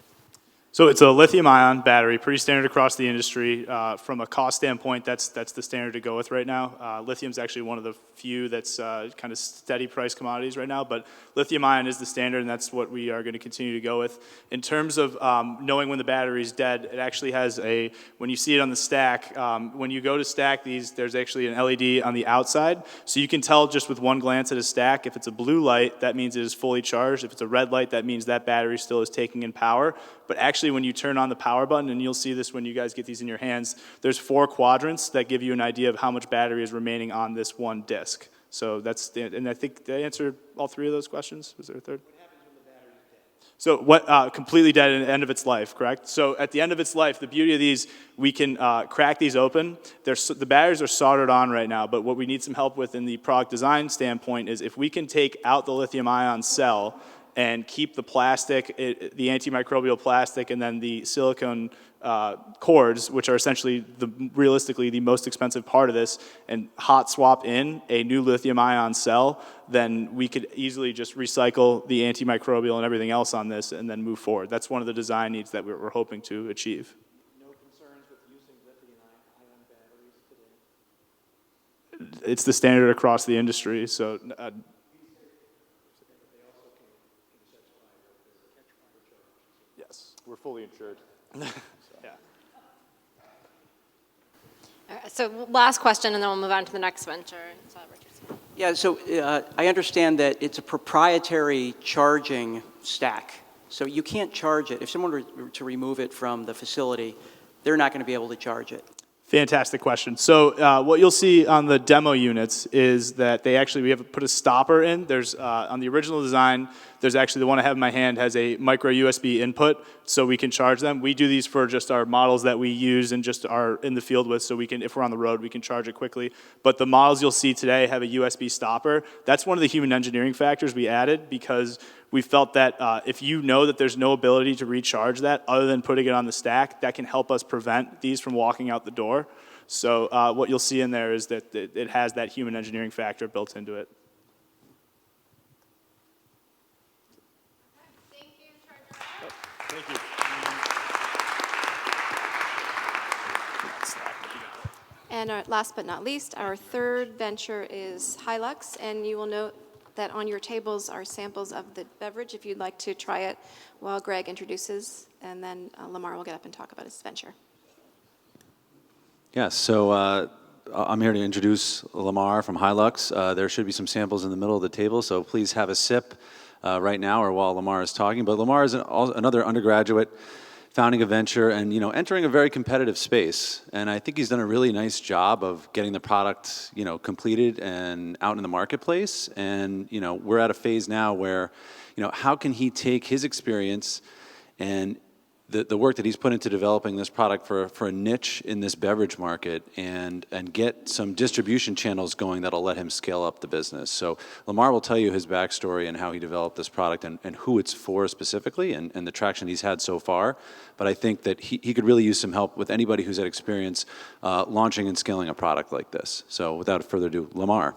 So it's a lithium-ion battery, pretty standard across the industry. From a cost standpoint, that's the standard to go with right now. Lithium's actually one of the few that's kind of steady price commodities right now, but lithium-ion is the standard, and that's what we are going to continue to go with. In terms of knowing when the battery's dead, it actually has when you see it on the stack, when you go to stack these, there's actually an LED on the outside, so you can tell just with one glance at a stack, if it's a blue light, that means it is fully charged. If it's a red light, that means that battery still is taking in power. But actually, when you turn on the power button, and you'll see this when you guys get these in your hands, there's 4 quadrants that give you an idea of how much battery is remaining on this one disk. So and I think did I answer all 3 of those questions? Was there a third? What happens when the battery's dead? So completely dead at the end of its life, correct? So at the end of its life, the beauty of these, we can crack these open. The batteries are soldered on right now, but what we need some help with in the product design standpoint is if we can take out the lithium-ion cell and keep the plastic, the antimicrobial plastic, and then the silicone cords, which are essentially realistically the most expensive part of this, and hot swap in a new lithium-ion cell, then we could easily just recycle the antimicrobial and everything else on this and then move forward. That's one of the design needs that we're hoping to achieve. No concerns with using lithium-ion batteries today? It's the standard across the industry, so We're fully insured. yeah. All right, so last question, and then we'll move on to the next venture. Yeah, so I understand that it's a proprietary charging stack. So you can't charge it. If someone were to remove it from the facility, they're not going to be able to charge it. Fantastic question. So what you'll see on the demo units is that we have put a stopper in. There's on the original design, there's actually the one I have in my hand has a micro USB input, so we can charge them. We do these for just our models that we use and just are in the field with, so we can, if we're on the road, we can charge it quickly. But the models you'll see today have a USB stopper. That's one of the human engineering factors we added because we felt that if you know that there's no ability to recharge that other than putting it on the stack, that can help us prevent these from walking out the door. So what you'll see in there is that it has that human engineering factor built into it. Thank you. And last but not least, our third venture is Hylux, and you will note that on your tables are samples of the beverage if you'd like to try it while Greg introduces, and then Lamar will get up and talk about his venture. Yeah, so I'm here to introduce Lamar from Hylux. There should be some samples in the middle of the table, so please have a sip right now or while Lamar is talking. But Lamar is another undergraduate founding a venture and entering a very competitive space. And I think he's done a really nice job of getting the product completed and out in the marketplace. And we're at a phase now where how can he take his experience and the work that he's put into developing this product for a niche in this beverage market and get some distribution channels going that'll let him scale up the business. So Lamar will tell you his backstory and how he developed this product and who it's for specifically and the traction he's had so far. But I think that he could really use some help with anybody who's had experience launching and scaling a product like this. So without further ado, Lamar.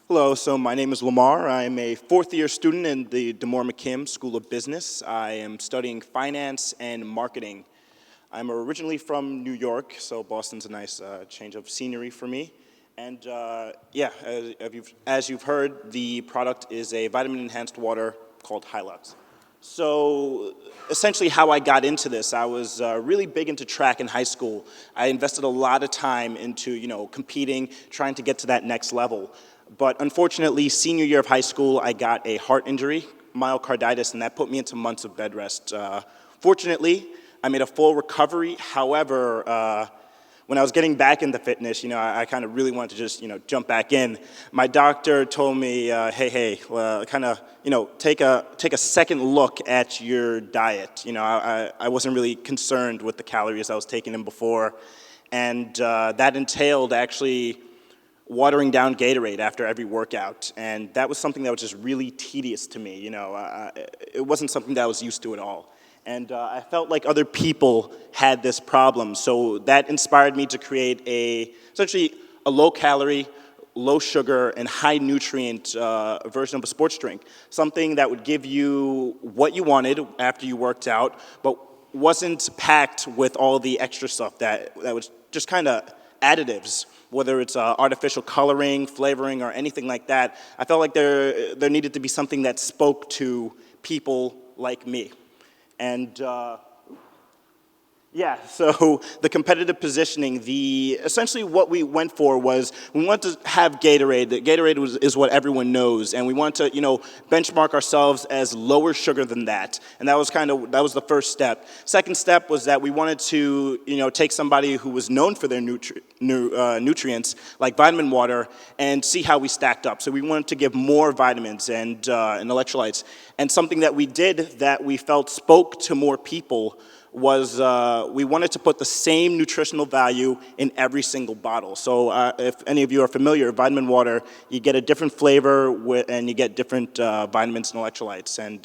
Hello, so my name is Lamar. I am a fourth-year student in the DeMoore McKim School of Business. I am studying finance and marketing. I'm originally from New York, so Boston's a nice change of scenery for me. And yeah, as you've heard, the product is a vitamin-enhanced water called Hylux. So essentially how I got into this, I was really big into track in high school. I invested a lot of time into, competing, trying to get to that next level. But unfortunately, senior year of high school, I got a heart injury, myocarditis, and that put me into months of bed rest. Fortunately, I made a full recovery. However, when I was getting back into fitness, I kind of really wanted to just, jump back in. My doctor told me, hey, take a second look at your diet. I wasn't really concerned with the calories I was taking in before, and that entailed actually watering down Gatorade after every workout, and that was something that was just really tedious to me. It wasn't something that I was used to at all. And I felt like other people had this problem, so that inspired me to create essentially a low-calorie, low-sugar, and high-nutrient version of a sports drink, something that would give you what you wanted after you worked out, but wasn't packed with all the extra stuff that was just kind of additives, whether it's artificial coloring, flavoring, or anything like that. I felt like there needed to be something that spoke to people like me. And yeah, so the competitive positioning, essentially what we went for was we wanted to have Gatorade. Gatorade is what everyone knows, and we wanted to, benchmark ourselves as lower sugar than that. And that was the first step. Second step was that we wanted to, take somebody who was known for their nutrients, like vitamin water, and see how we stacked up. So we wanted to give more vitamins and electrolytes. And something that we did that we felt spoke to more people was we wanted to put the same nutritional value in every single bottle. So if any of you are familiar, vitamin water, you get a different flavor and you get different vitamins and electrolytes, and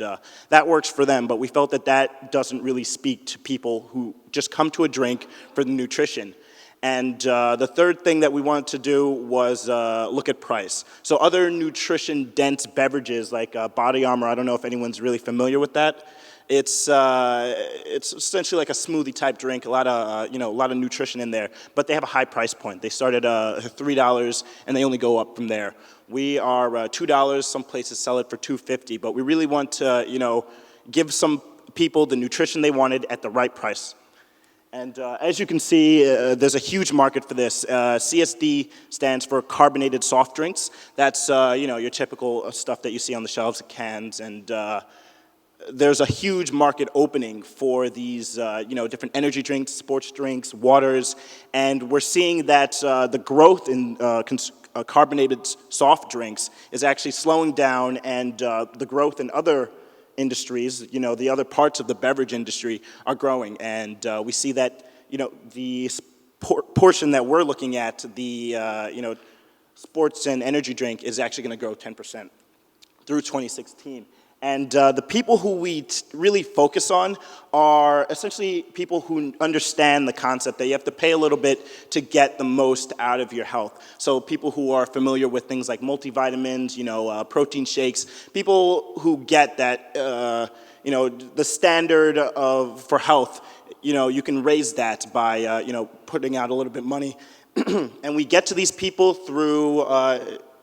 that works for them, but we felt that doesn't really speak to people who just come to a drink for the nutrition. And the third thing that we wanted to do was look at price. So other nutrition-dense beverages like Body Armor, I don't know if anyone's really familiar with that. It's essentially like a smoothie type drink, a lot of nutrition in there, but they have a high price point. They start at $3 and they only go up from there. We are $2. Some places sell it for $2.50, but we really want to give some people the nutrition they wanted at the right price. And as you can see, there's a huge market for this. CSD stands for carbonated soft drinks. That's your typical stuff that you see on the shelves of cans, and there's a huge market opening for these, different energy drinks, sports drinks, waters, and we're seeing that the growth in carbonated soft drinks is actually slowing down, and the growth in other industries, the other parts of the beverage industry are growing, and we see that, the portion that we're looking at, the, sports and energy drink is actually going to grow 10% through 2016. And the people who we really focus on are essentially people who understand the concept that you have to pay a little bit to get the most out of your health. So people who are familiar with things like multivitamins, protein shakes, people who get that, the standard for health, you can raise that by, putting out a little bit of money. And we get to these people through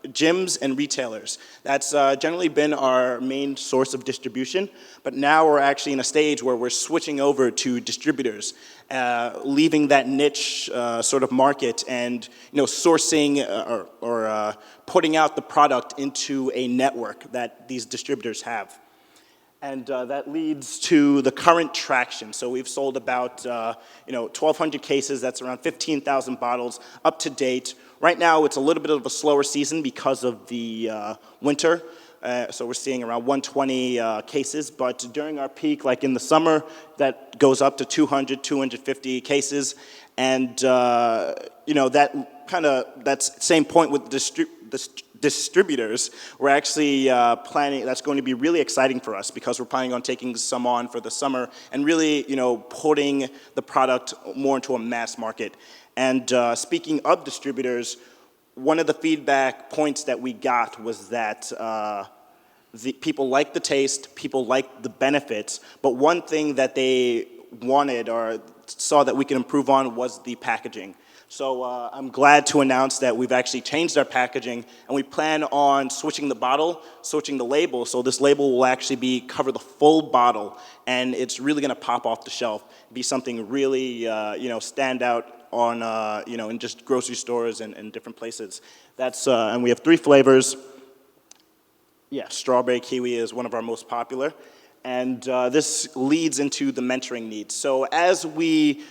gyms and retailers. That's generally been our main source of distribution, but now we're actually in a stage where we're switching over to distributors, leaving that niche sort of market and sourcing or putting out the product into a network that these distributors have. And that leads to the current traction. So we've sold about 1,200 cases. That's around 15,000 bottles up to date. Right now, it's a little bit of a slower season because of the winter. So we're seeing around 120 cases. But during our peak, like in the summer, that goes up to 200, 250 cases. And that's same point with distributors. We're actually planning, that's going to be really exciting for us because we're planning on taking some on for the summer and really, putting the product more into a mass market. And speaking of distributors, one of the feedback points that we got was that the people like the taste, people like the benefits, but one thing that they wanted or saw that we could improve on was the packaging. So I'm glad to announce that we've actually changed our packaging, and we plan on switching the bottle, switching the label, so this label will actually cover the full bottle, and it's really going to pop off the shelf, be something really, stand out on, in just grocery stores and different places. That's, and we have 3 flavors. Yeah, strawberry kiwi is one of our most popular, and this leads into the mentoring needs. So as we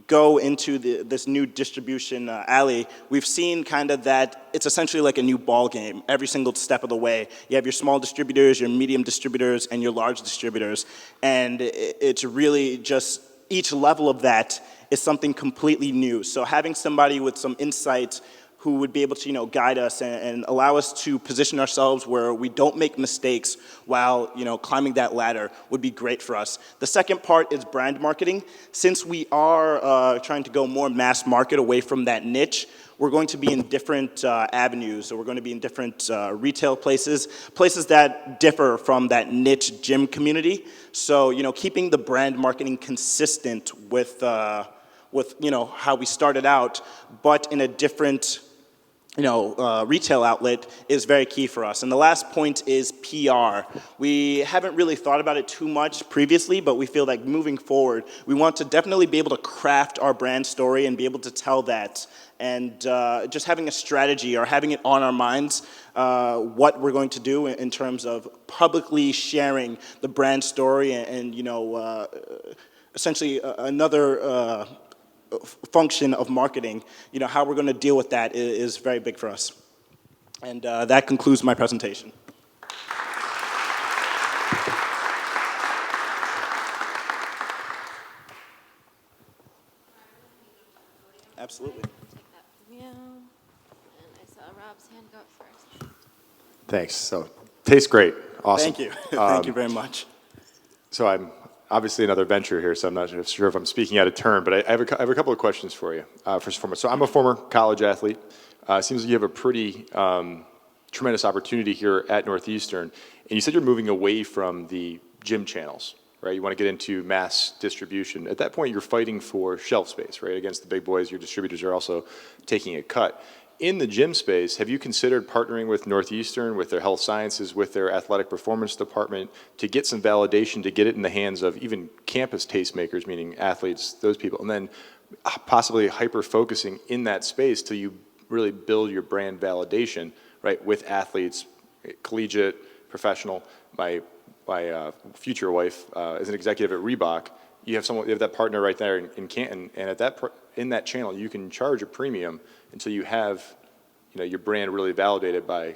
go into this new distribution alley, we've seen kind of that it's essentially like a new ball game every single step of the way. You have your small distributors, your medium distributors, and your large distributors, and it's really just each level of that is something completely new. So having somebody with some insight who would be able to, guide us and allow us to position ourselves where we don't make mistakes while, climbing that ladder would be great for us. The second part is brand marketing. Since we are trying to go more mass market away from that niche, we're going to be in different avenues, so we're going to be in different retail places that differ from that niche gym community. So, keeping the brand marketing consistent with how we started out, but in a different retail outlet is very key for us. And the last point is PR. We haven't really thought about it too much previously, but we feel like moving forward, we want to definitely be able to craft our brand story and be able to tell that. And just having a strategy or having it on our minds, what we're going to do in terms of publicly sharing the brand story and essentially another function of marketing, how we're going to deal with that is very big for us. And that concludes my presentation. Absolutely. Thanks. So, tastes great. Awesome. Thank you. Thank you very much. So I'm obviously another venture here, so I'm not sure if I'm speaking out of turn, but I have a couple of questions for you. First and foremost, so I'm a former college athlete. Seems like you have a pretty tremendous opportunity here at Northeastern, and you said you're moving away from the gym channels, right? You want to get into mass distribution. At that point, you're fighting for shelf space, right? Against the big boys, your distributors are also taking a cut. In the gym space, have you considered partnering with Northeastern, with their health sciences, with their athletic performance department, to get some validation, to get it in the hands of even campus tastemakers, meaning athletes, those people, and then possibly hyper-focusing in that space till you really build your brand validation, right, with athletes, collegiate, professional. My future wife is an executive at Reebok. You have that partner right there in Canton, and at in that channel, you can charge a premium until you have, your brand really validated by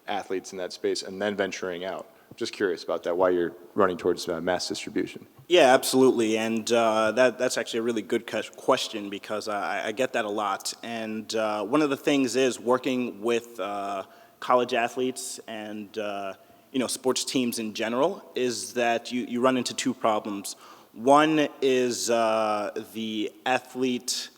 athletes in that space, and then venturing out. I'm just curious about that, why you're running towards mass distribution. Yeah, absolutely, and that's actually a really good question because I get that a lot. And one of the things is working with college athletes and sports teams in general is that you run into two problems. One is the athlete.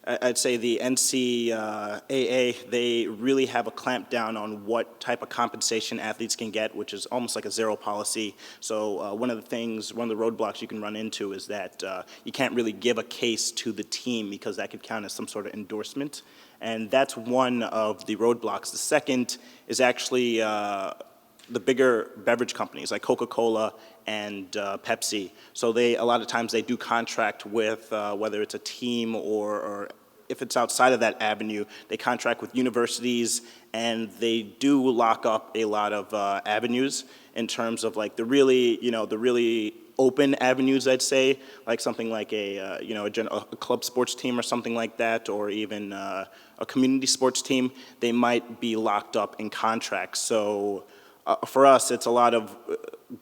I'd say the NCAA, they really have a clamp down on what type of compensation athletes can get, which is almost like a zero policy. So one of the roadblocks you can run into is that you can't really give a case to the team because that could count as some sort of endorsement. And that's one of the roadblocks. The second is actually the bigger beverage companies like Coca-Cola and Pepsi. So a lot of times they do contract with, whether it's a team or if it's outside of that avenue, they contract with universities, and they do lock up a lot of avenues in terms of like the really open avenues, I'd say, like something like a club sports team or something like that, or even a community sports team. They might be locked up in contracts. So for us, it's a lot of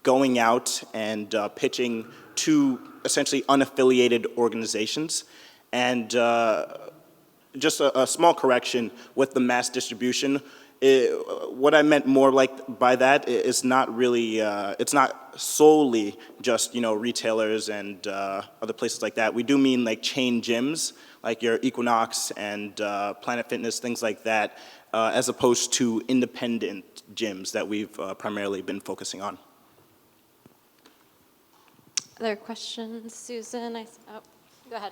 going out and pitching to essentially unaffiliated organizations. And just a small correction with the mass distribution, what I meant more like by that is not really, it's not solely just, retailers and other places like that. We do mean like chain gyms, like your Equinox and Planet Fitness, things like that, as opposed to independent gyms that we've primarily been focusing on. Other questions? Susan? Go ahead.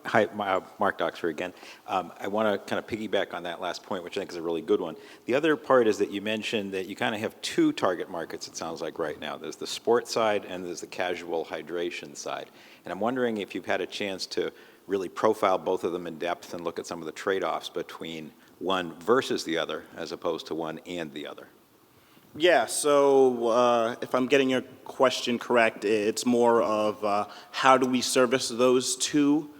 Hi, Mark Doxfer again. I want to kind of piggyback on that last point, which I think is a really good one. The other part is that you mentioned that you kind of have two target markets, it sounds like, right now. There's the sports side and there's the casual hydration side. And I'm wondering if you've had a chance to really profile both of them in depth and look at some of the trade-offs between one versus the other, as opposed to one and the other. Yeah, so if I'm getting your question correct, it's more of how do we service those two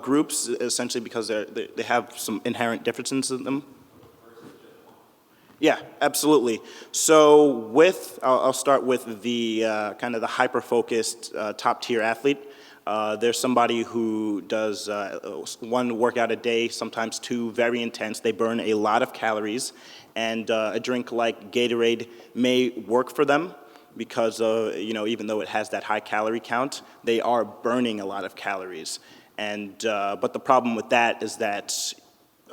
groups, essentially because they have some inherent differences in them? Yeah, absolutely. So I'll start with the kind of the hyper-focused top-tier athlete. There's somebody who does one workout a day, sometimes two, very intense. They burn a lot of calories, and a drink like Gatorade may work for them because, even though it has that high calorie count, they are burning a lot of calories. And but the problem with that is that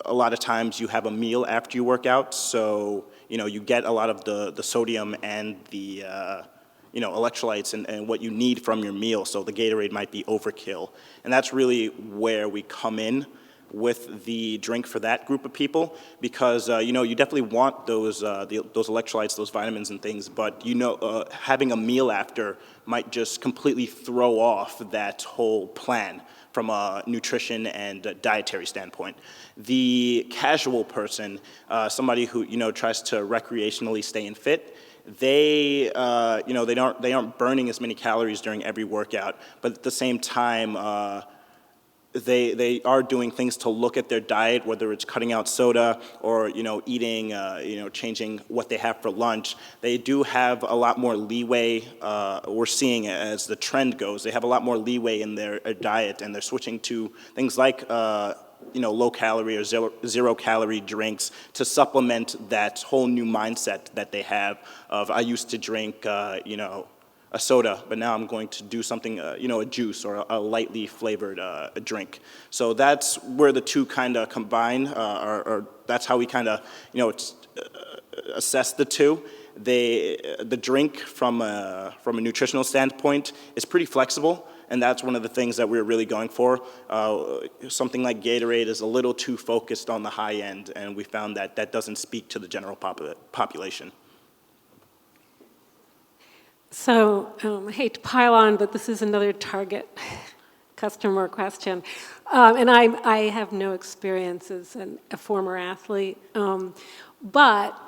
a lot of times you have a meal after you work out, so you get a lot of the sodium and the electrolytes and what you need from your meal, so the Gatorade might be overkill. And that's really where we come in with the drink for that group of people, because you definitely want those electrolytes, those vitamins and things, but having a meal after might just completely throw off that whole plan from a nutrition and a dietary standpoint. The casual person, somebody who tries to recreationally stay in fit, they aren't burning as many calories during every workout, but at the same time, they are doing things to look at their diet, whether it's cutting out soda or eating, changing what they have for lunch. They do have a lot more leeway. We're seeing as the trend goes, they have a lot more leeway in their diet, and they're switching to things like low calorie or zero calorie drinks to supplement that whole new mindset that they have of, I used to drink a soda, but now I'm going to do something, a juice or a lightly flavored drink. So that's where the two kind of combine, or that's how we kind of, assess the two. The drink from a nutritional standpoint is pretty flexible, and that's one of the things that we're really going for. Something like Gatorade is a little too focused on the high end, and we found that that doesn't speak to the general population. So I hate to pile on, but this is another target customer question. And I have no experience as a former athlete, but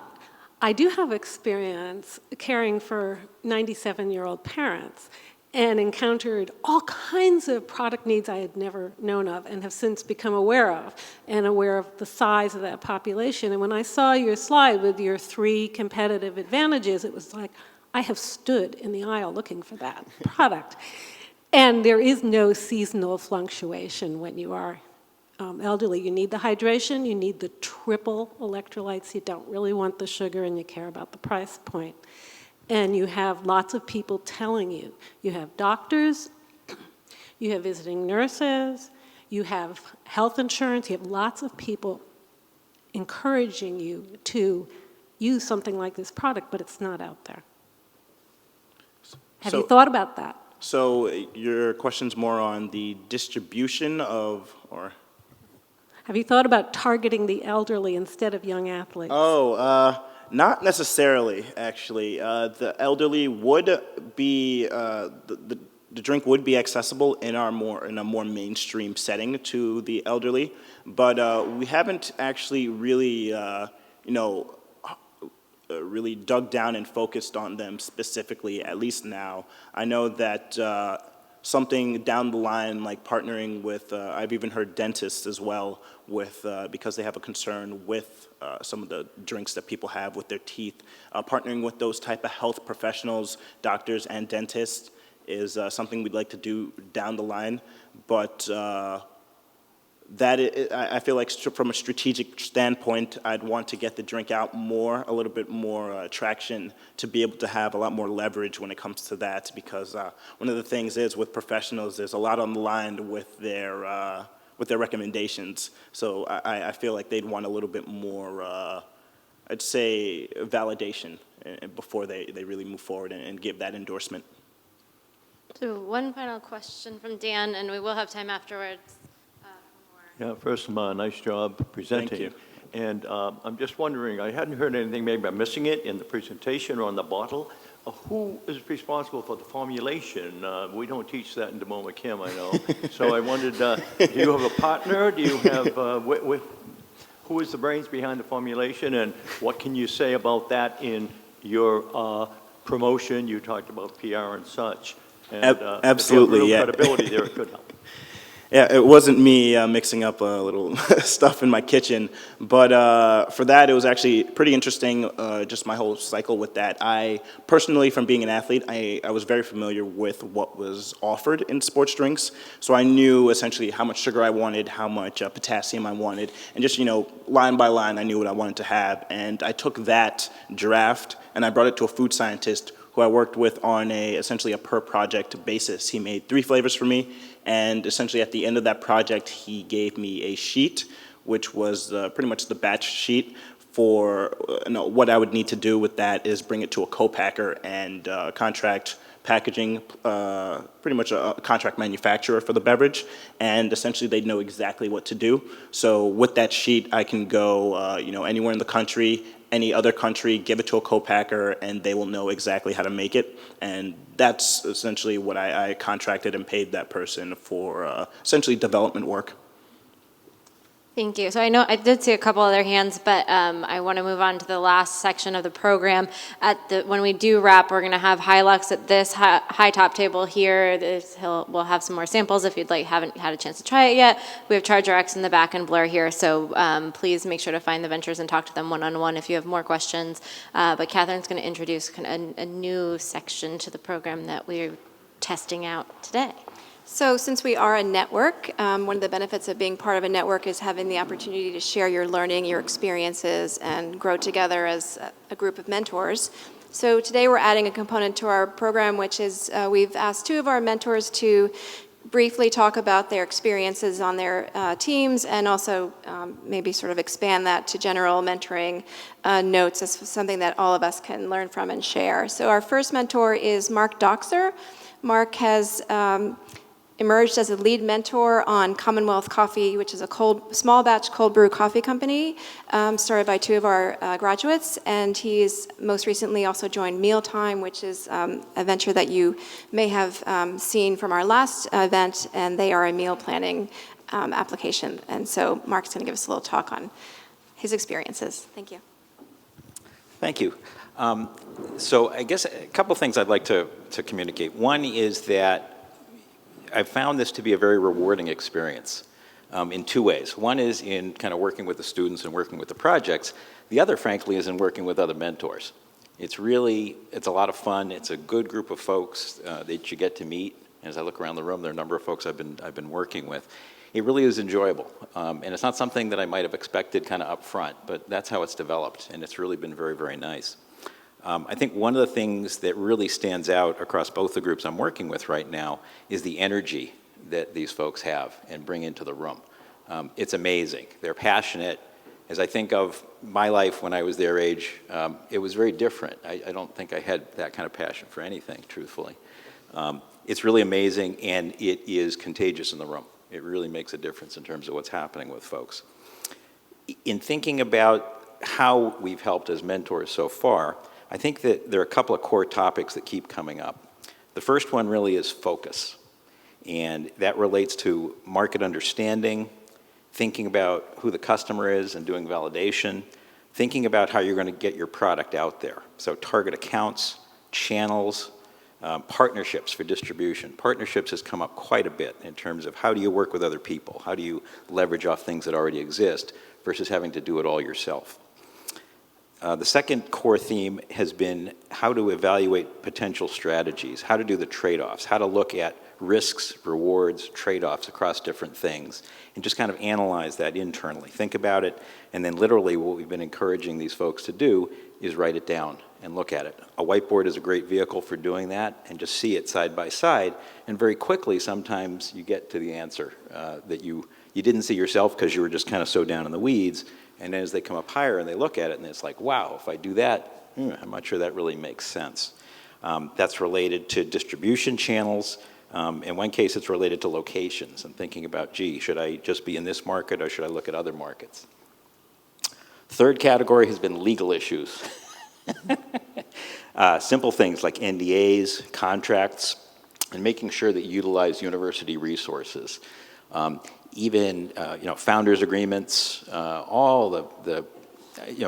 I do have experience caring for 97-year-old parents and encountered all kinds of product needs I had never known of and have since become aware of the size of that population. And when I saw your slide with your 3 competitive advantages, it was like, I have stood in the aisle looking for that product. And there is no seasonal fluctuation when you are elderly. You need the hydration, you need the triple electrolytes, you don't really want the sugar, and you care about the price point. And you have lots of people telling you. You have doctors, you have visiting nurses, you have health insurance, you have lots of people encouraging you to use something like this product, but it's not out there. Have you thought about that? So your question's more on the distribution of, or? Have you thought about targeting the elderly instead of young athletes? Not necessarily, actually. The elderly would be, the drink would be accessible in a more mainstream setting to the elderly, but we haven't actually really, really dug down and focused on them specifically, at least now. I know that something down the line, like partnering with, I've even heard dentists as well, with because they have a concern with some of the drinks that people have with their teeth. Partnering with those type of health professionals, doctors and dentists, is something we'd like to do down the line, but I feel like from a strategic standpoint, I'd want to get the drink out more, a little bit more traction to be able to have a lot more leverage when it comes to that, because one of the things is with professionals, there's a lot on the line with their recommendations. So I feel like they'd want a little bit more, I'd say, validation before they really move forward and give that endorsement. So one final question from Dan, and we will have time afterwards. Yeah, first of all, nice job presenting. Thank you. And I'm just wondering, I hadn't heard anything, maybe I'm missing it in the presentation or on the bottle. Who is responsible for the formulation? We don't teach that in Demoma Kim, I know. So I wondered, do you have a partner? Do you have, who is the brains behind the formulation? And what can you say about that in your promotion? You talked about PR and such. And Absolutely, if you have real yeah. credibility there, it could help. Yeah, it wasn't me mixing up a little stuff in my kitchen, but for that, it was actually pretty interesting, just my whole cycle with that. I personally, from being an athlete, I was very familiar with what was offered in sports drinks, so I knew essentially how much sugar I wanted, how much potassium I wanted, and just, line by line, I knew what I wanted to have, and I took that draft, and I brought it to a food scientist who I worked with on essentially a per project basis. He made 3 flavors for me, and essentially at the end of that project, he gave me a sheet, which was pretty much the batch sheet for what I would need to do with that is bring it to a co-packer and contract packaging, pretty much a contract manufacturer for the beverage, and essentially they'd know exactly what to do. So with that sheet, I can go anywhere in the country, any other country, give it to a co-packer, and they will know exactly how to make it. And that's essentially what I contracted and paid that person for, essentially development work. Thank you. So I know I did see a couple other hands, but I want to move on to the last section of the program. When we do wrap, we're going to have Hylux at this high top table here. We'll have some more samples if haven't had a chance to try it yet. We have ChargeRX in the back and Blurr here, so please make sure to find the ventures and talk to them one-on-one if you have more questions. But Catherine's going to introduce a new section to the program that we're testing out today. So since we are a network, one of the benefits of being part of a network is having the opportunity to share your learning, your experiences, and grow together as a group of mentors. So today we're adding a component to our program, which is we've asked 2 of our mentors to briefly talk about their experiences on their teams and also maybe sort of expand that to general mentoring notes as something that all of us can learn from and share. So our first mentor is Mark Doxer. Mark has emerged as a lead mentor on Commonwealth Coffee, which is a small batch cold brew coffee company started by 2 of our graduates. And he's most recently also joined Mealtime, which is a venture that you may have seen from our last event, and they are a meal planning application. And so Mark's going to give us a little talk on his experiences. Thank you. Thank you. So I guess a couple things I'd like to communicate. One is that I found this to be a very rewarding experience in 2 ways. One is in kind of working with the students and working with the projects. The other, frankly, is in working with other mentors. It's a lot of fun. It's a good group of folks that you get to meet. As I look around the room, there are a number of folks I've been working with. It really is enjoyable. And it's not something that I might have expected kind of up front, but that's how it's developed, and it's really been very, very nice. I think one of the things that really stands out across both the groups I'm working with right now is the energy that these folks have and bring into the room. It's amazing. They're passionate. As I think of my life when I was their age, it was very different. I don't think I had that kind of passion for anything, truthfully. It's really amazing, and it is contagious in the room. It really makes a difference in terms of what's happening with folks. In thinking about how we've helped as mentors so far, I think that there are a couple of core topics that keep coming up. The first one really is focus, and that relates to market understanding, thinking about who the customer is and doing validation, thinking about how you're going to get your product out there. So target accounts, channels, partnerships for distribution. Partnerships has come up quite a bit in terms of how do you work with other people? How do you leverage off things that already exist versus having to do it all yourself? The second core theme has been how to evaluate potential strategies, how to do the trade-offs, how to look at risks, rewards, trade-offs across different things, and just kind of analyze that internally. Think about it, and then literally what we've been encouraging these folks to do is write it down and look at it. A whiteboard is a great vehicle for doing that, and just see it side by side, and very quickly sometimes you get to the answer that you didn't see yourself because you were just kind of so down in the weeds. And then as they come up higher and they look at it and it's like, wow, if I do that, I'm not sure that really makes sense. That's related to distribution channels. In one case, it's related to locations and thinking about, gee, should I just be in this market or should I look at other markets? Third category has been legal issues. Simple things like NDAs, contracts, and making sure that you utilize university resources. Even founders agreements, all the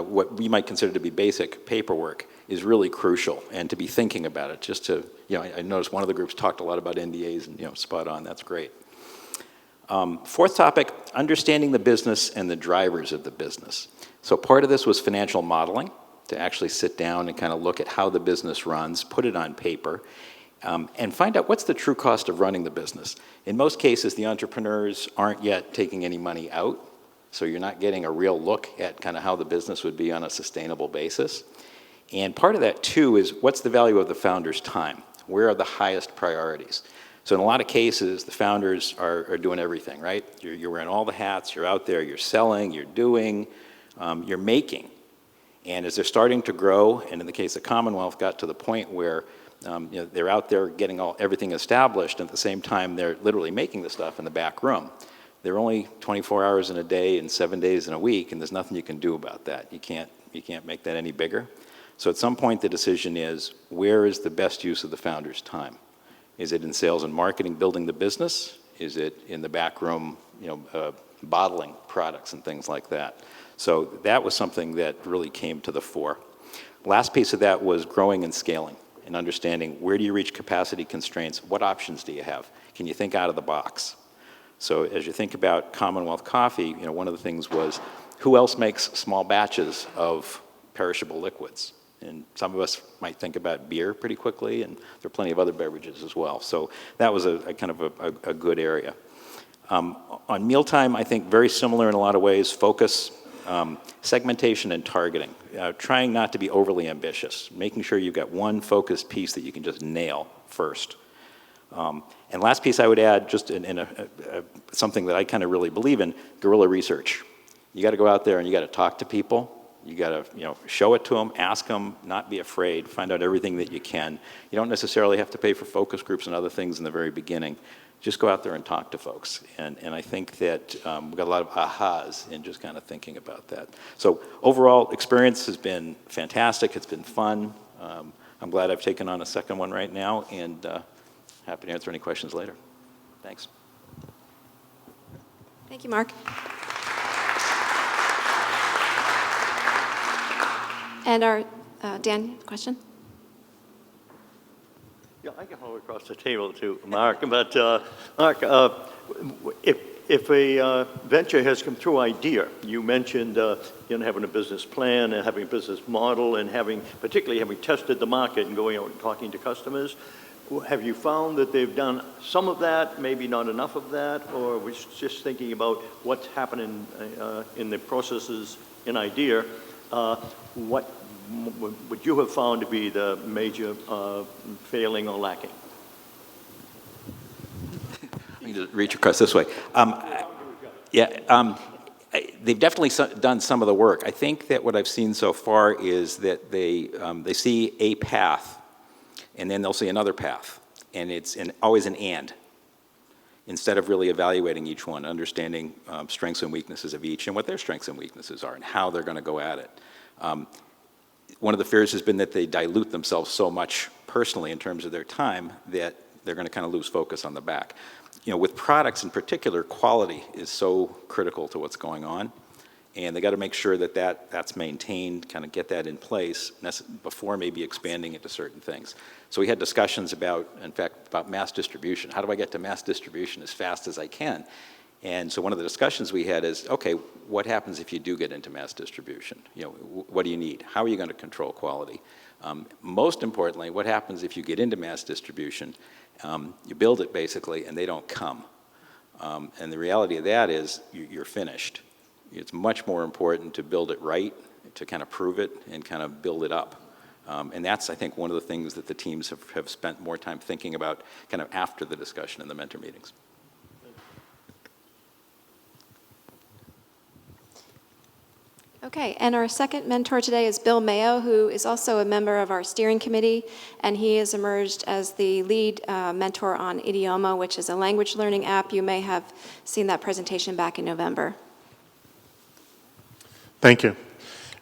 what we might consider to be basic paperwork is really crucial, and to be thinking about it. Just to I noticed one of the groups talked a lot about NDAs, and spot on. That's great. Fourth topic, understanding the business and the drivers of the business. So part of this was financial modeling, to actually sit down and kind of look at how the business runs, put it on paper, and find out what's the true cost of running the business. In most cases, the entrepreneurs aren't yet taking any money out, so you're not getting a real look at kind of how the business would be on a sustainable basis. And part of that, too, is what's the value of the founder's time? Where are the highest priorities? So in a lot of cases, the founders are doing everything, right? You're wearing all the hats, you're out there, you're selling, you're doing, you're making. And as they're starting to grow, and in the case of Commonwealth, got to the point where they're out there getting everything established, and at the same time they're literally making the stuff in the back room. They're only 24 hours in a day and 7 days in a week, and there's nothing you can do about that. You can't make that any bigger. So at some point the decision is, where is the best use of the founder's time? Is it in sales and marketing, building the business? Is it in the back room, bottling products and things like that? So that was something that really came to the fore. Last piece of that was growing and scaling and understanding where do you reach capacity constraints, what options do you have? Can you think out of the box? So as you think about Commonwealth Coffee, one of the things was, who else makes small batches of perishable liquids? And some of us might think about beer pretty quickly, and there are plenty of other beverages as well. So that was a kind of a good area. On mealtime, I think very similar in a lot of ways, focus, segmentation and targeting. Trying not to be overly ambitious, making sure you've got one focused piece that you can just nail first. And last piece I would add, just in something that I kind of really believe in, guerrilla research. You got to go out there and you got to talk to people. You got to, show it to them, ask them, not be afraid, find out everything that you can. You don't necessarily have to pay for focus groups and other things in the very beginning. Just go out there and talk to folks. And I think that we've got a lot of ahas in just kind of thinking about that. So overall, experience has been fantastic. It's been fun. I'm glad I've taken on a second one right now, and happy to answer any questions later. Thanks. Thank you, Mark. And our, Dan, question? Yeah, I can hold across the table to Mark, but Mark, if a venture has come through idea, you mentioned having a business plan and having a business model and particularly having tested the market and going out and talking to customers. Have you found that they've done some of that, maybe not enough of that, or we're just thinking about what's happening in the processes in idea? What would you have found to be the major failing or lacking? Let me just reach across this way. They've definitely done some of the work. I think that what I've seen so far is that they see a path, and then they'll see another path, and it's always an and, instead of really evaluating each one, understanding strengths and weaknesses of each and what their strengths and weaknesses are and how they're going to go at it. One of the fears has been that they dilute themselves so much personally in terms of their time that they're going to kind of lose focus on the back. With products in particular, quality is so critical to what's going on, and they got to make sure that that's maintained, kind of get that in place before maybe expanding into certain things. So we had discussions about mass distribution. How do I get to mass distribution as fast as I can? And so one of the discussions we had is, okay, what happens if you do get into mass distribution? What do you need? How are you going to control quality? Most importantly, what happens if you get into mass distribution? You build it basically, and they don't come. And the reality of that is you're finished. It's much more important to build it right, to kind of prove it, and kind of build it up. And that's, I think, one of the things that the teams have spent more time thinking about kind of after the discussion in the mentor meetings. Okay, and our second mentor today is Bill Mayo, who is also a member of our steering committee, and he has emerged as the lead mentor on Idioma, which is a language learning app. You may have seen that presentation back in November. Thank you.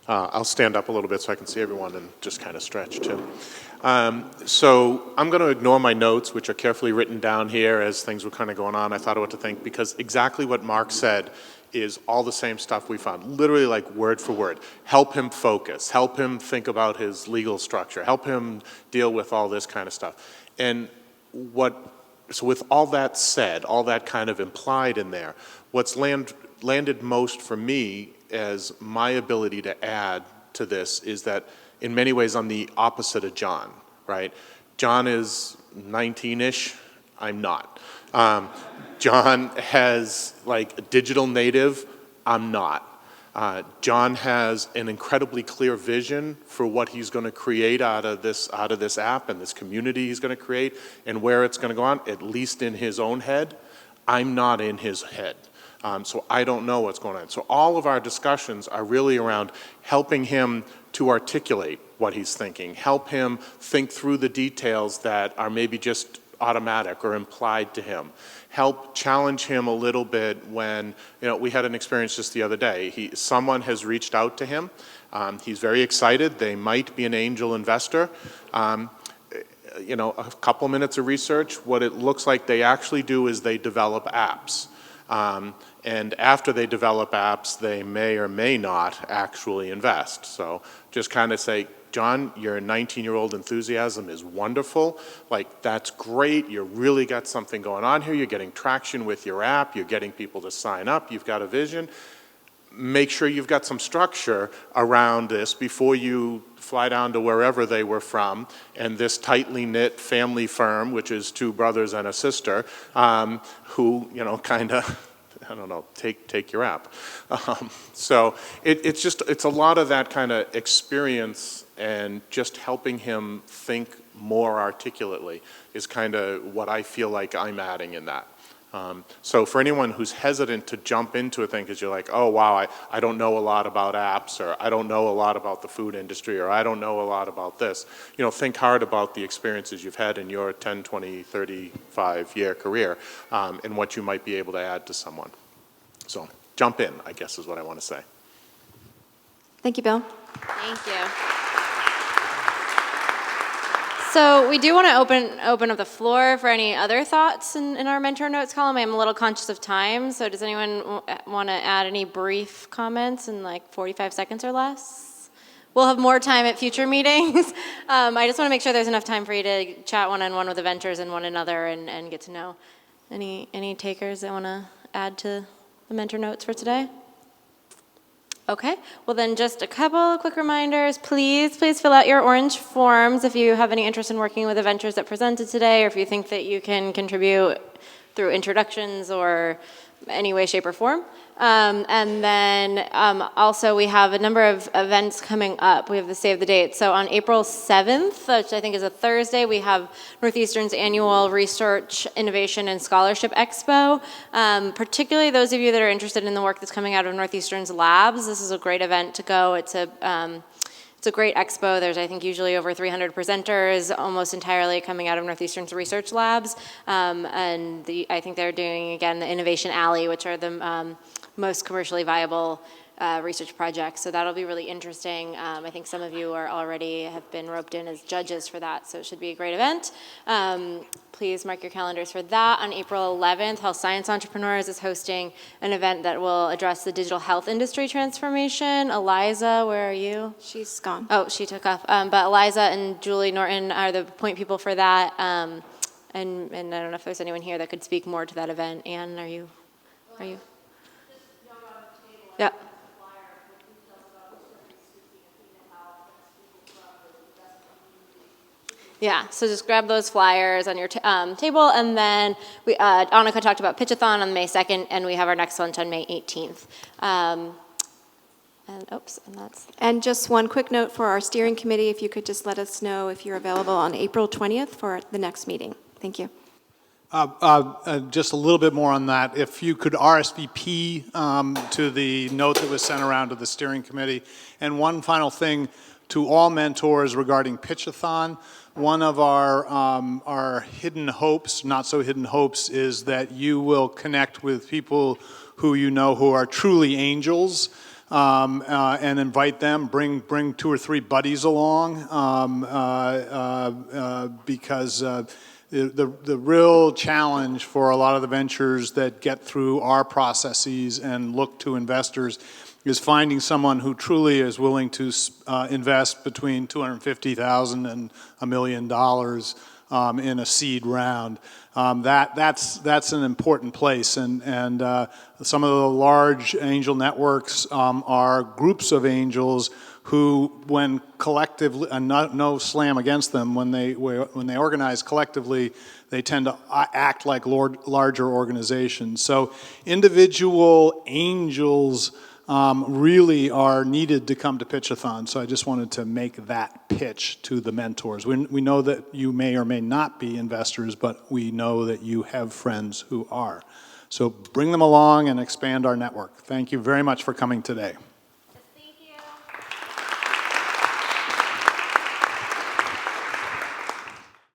I'll stand up a little bit so I can see everyone and just kind of stretch too. So I'm going to ignore my notes, which are carefully written down here as things were kind of going on. I thought of what to think, because exactly what Mark said is all the same stuff we found, literally like word for word. Help him focus, help him think about his legal structure, help him deal with all this kind of stuff. And what So with all that said, all that kind of implied in there, what's landed most for me as my ability to add to this is that in many ways I'm the opposite of John, right? John is 19-ish, I'm not. John has like a digital native, I'm not. John has an incredibly clear vision for what he's going to create out of this app and this community he's going to create and where it's going to go on, at least in his own head. I'm not in his head. So I don't know what's going on. So all of our discussions are really around helping him to articulate what he's thinking, help him think through the details that are maybe just automatic or implied to him, help challenge him a little bit when, we had an experience just the other day. Someone has reached out to him. He's very excited. They might be an angel investor. A couple minutes of research, what it looks like they actually do is they develop apps. And after they develop apps, they may or may not actually invest. So just kind of say, John, your 19-year-old enthusiasm is wonderful. Like, that's great. You really got something going on here. You're getting traction with your app. You're getting people to sign up. You've got a vision. Make sure you've got some structure around this before you fly down to wherever they were from, and this tightly knit family firm, which is two brothers and a sister, who, kind of, I don't know, take your app. So it's a lot of that kind of experience and just helping him think more articulately is kind of what I feel like I'm adding in that. So for anyone who's hesitant to jump into a thing because you're like, oh, wow, I don't know a lot about apps, or I don't know a lot about the food industry, or I don't know a lot about this, think hard about the experiences you've had in your 10, 20, 35-year career and what you might be able to add to someone. So jump in, I guess, is what I want to say. Thank you, Bill. Thank you. So we do want to open up the floor for any other thoughts in our mentor notes column. I'm a little conscious of time, so does anyone want to add any brief comments in like 45 seconds or less? We'll have more time at future meetings. I just want to make sure there's enough time for you to chat one-on-one with the ventures and one another and get to know. Any takers that want to add to the mentor notes for today? Okay, well then just a couple of quick reminders. Please fill out your orange forms if you have any interest in working with the ventures that presented today, or if you think that you can contribute through introductions or any way, shape, or form. And then also we have a number of events coming up. We have the save the date. So on April 7th, which I think is a Thursday, we have Northeastern's annual Research, Innovation, and Scholarship Expo. Particularly those of you that are interested in the work that's coming out of Northeastern's labs, this is a great event to go. It's a great expo. There's, I think, usually over 300 presenters, almost entirely coming out of Northeastern's research labs. And I think they're doing, again, the Innovation Alley, which are the most commercially viable research projects. So that'll be really interesting. I think some of you already have been roped in as judges for that, so it should be a great event. Please mark your calendars for that. On April 11th, Health Science Entrepreneurs is hosting an event that will address the digital health industry transformation. Eliza, where are you? She's gone. Oh, she took off. But Eliza and Julie Norton are the point people for that. And I don't know if there's anyone here that could speak more to that event. Anne, are you? Yeah. Yeah, so just grab those flyers on your table, and then Annika talked about Pitchathon on May 2nd, and we have our next lunch on May 18th. And just one quick note for our steering committee, if you could just let us know if you're available on April 20th for the next meeting. Thank you. Just a little bit more on that. If you could RSVP to the note that was sent around to the steering committee. And one final thing to all mentors regarding Pitchathon. One of our hidden hopes, not so hidden hopes, is that you will connect with people who you know who are truly angels and invite them. Bring 2 or 3 buddies along because the real challenge for a lot of the ventures that get through our processes and look to investors is finding someone who truly is willing to invest between $250,000 and $1 million in a seed round. That's an important place, and some of the large angel networks are groups of angels who, when collectively, and no slam against them, when they organize collectively, they tend to act like larger organizations. So individual angels really are needed to come to Pitch-a-thon. So I just wanted to make that pitch to the mentors. We know that you may or may not be investors, but we know that you have friends who are. So bring them along and expand our network. Thank you very much for coming today.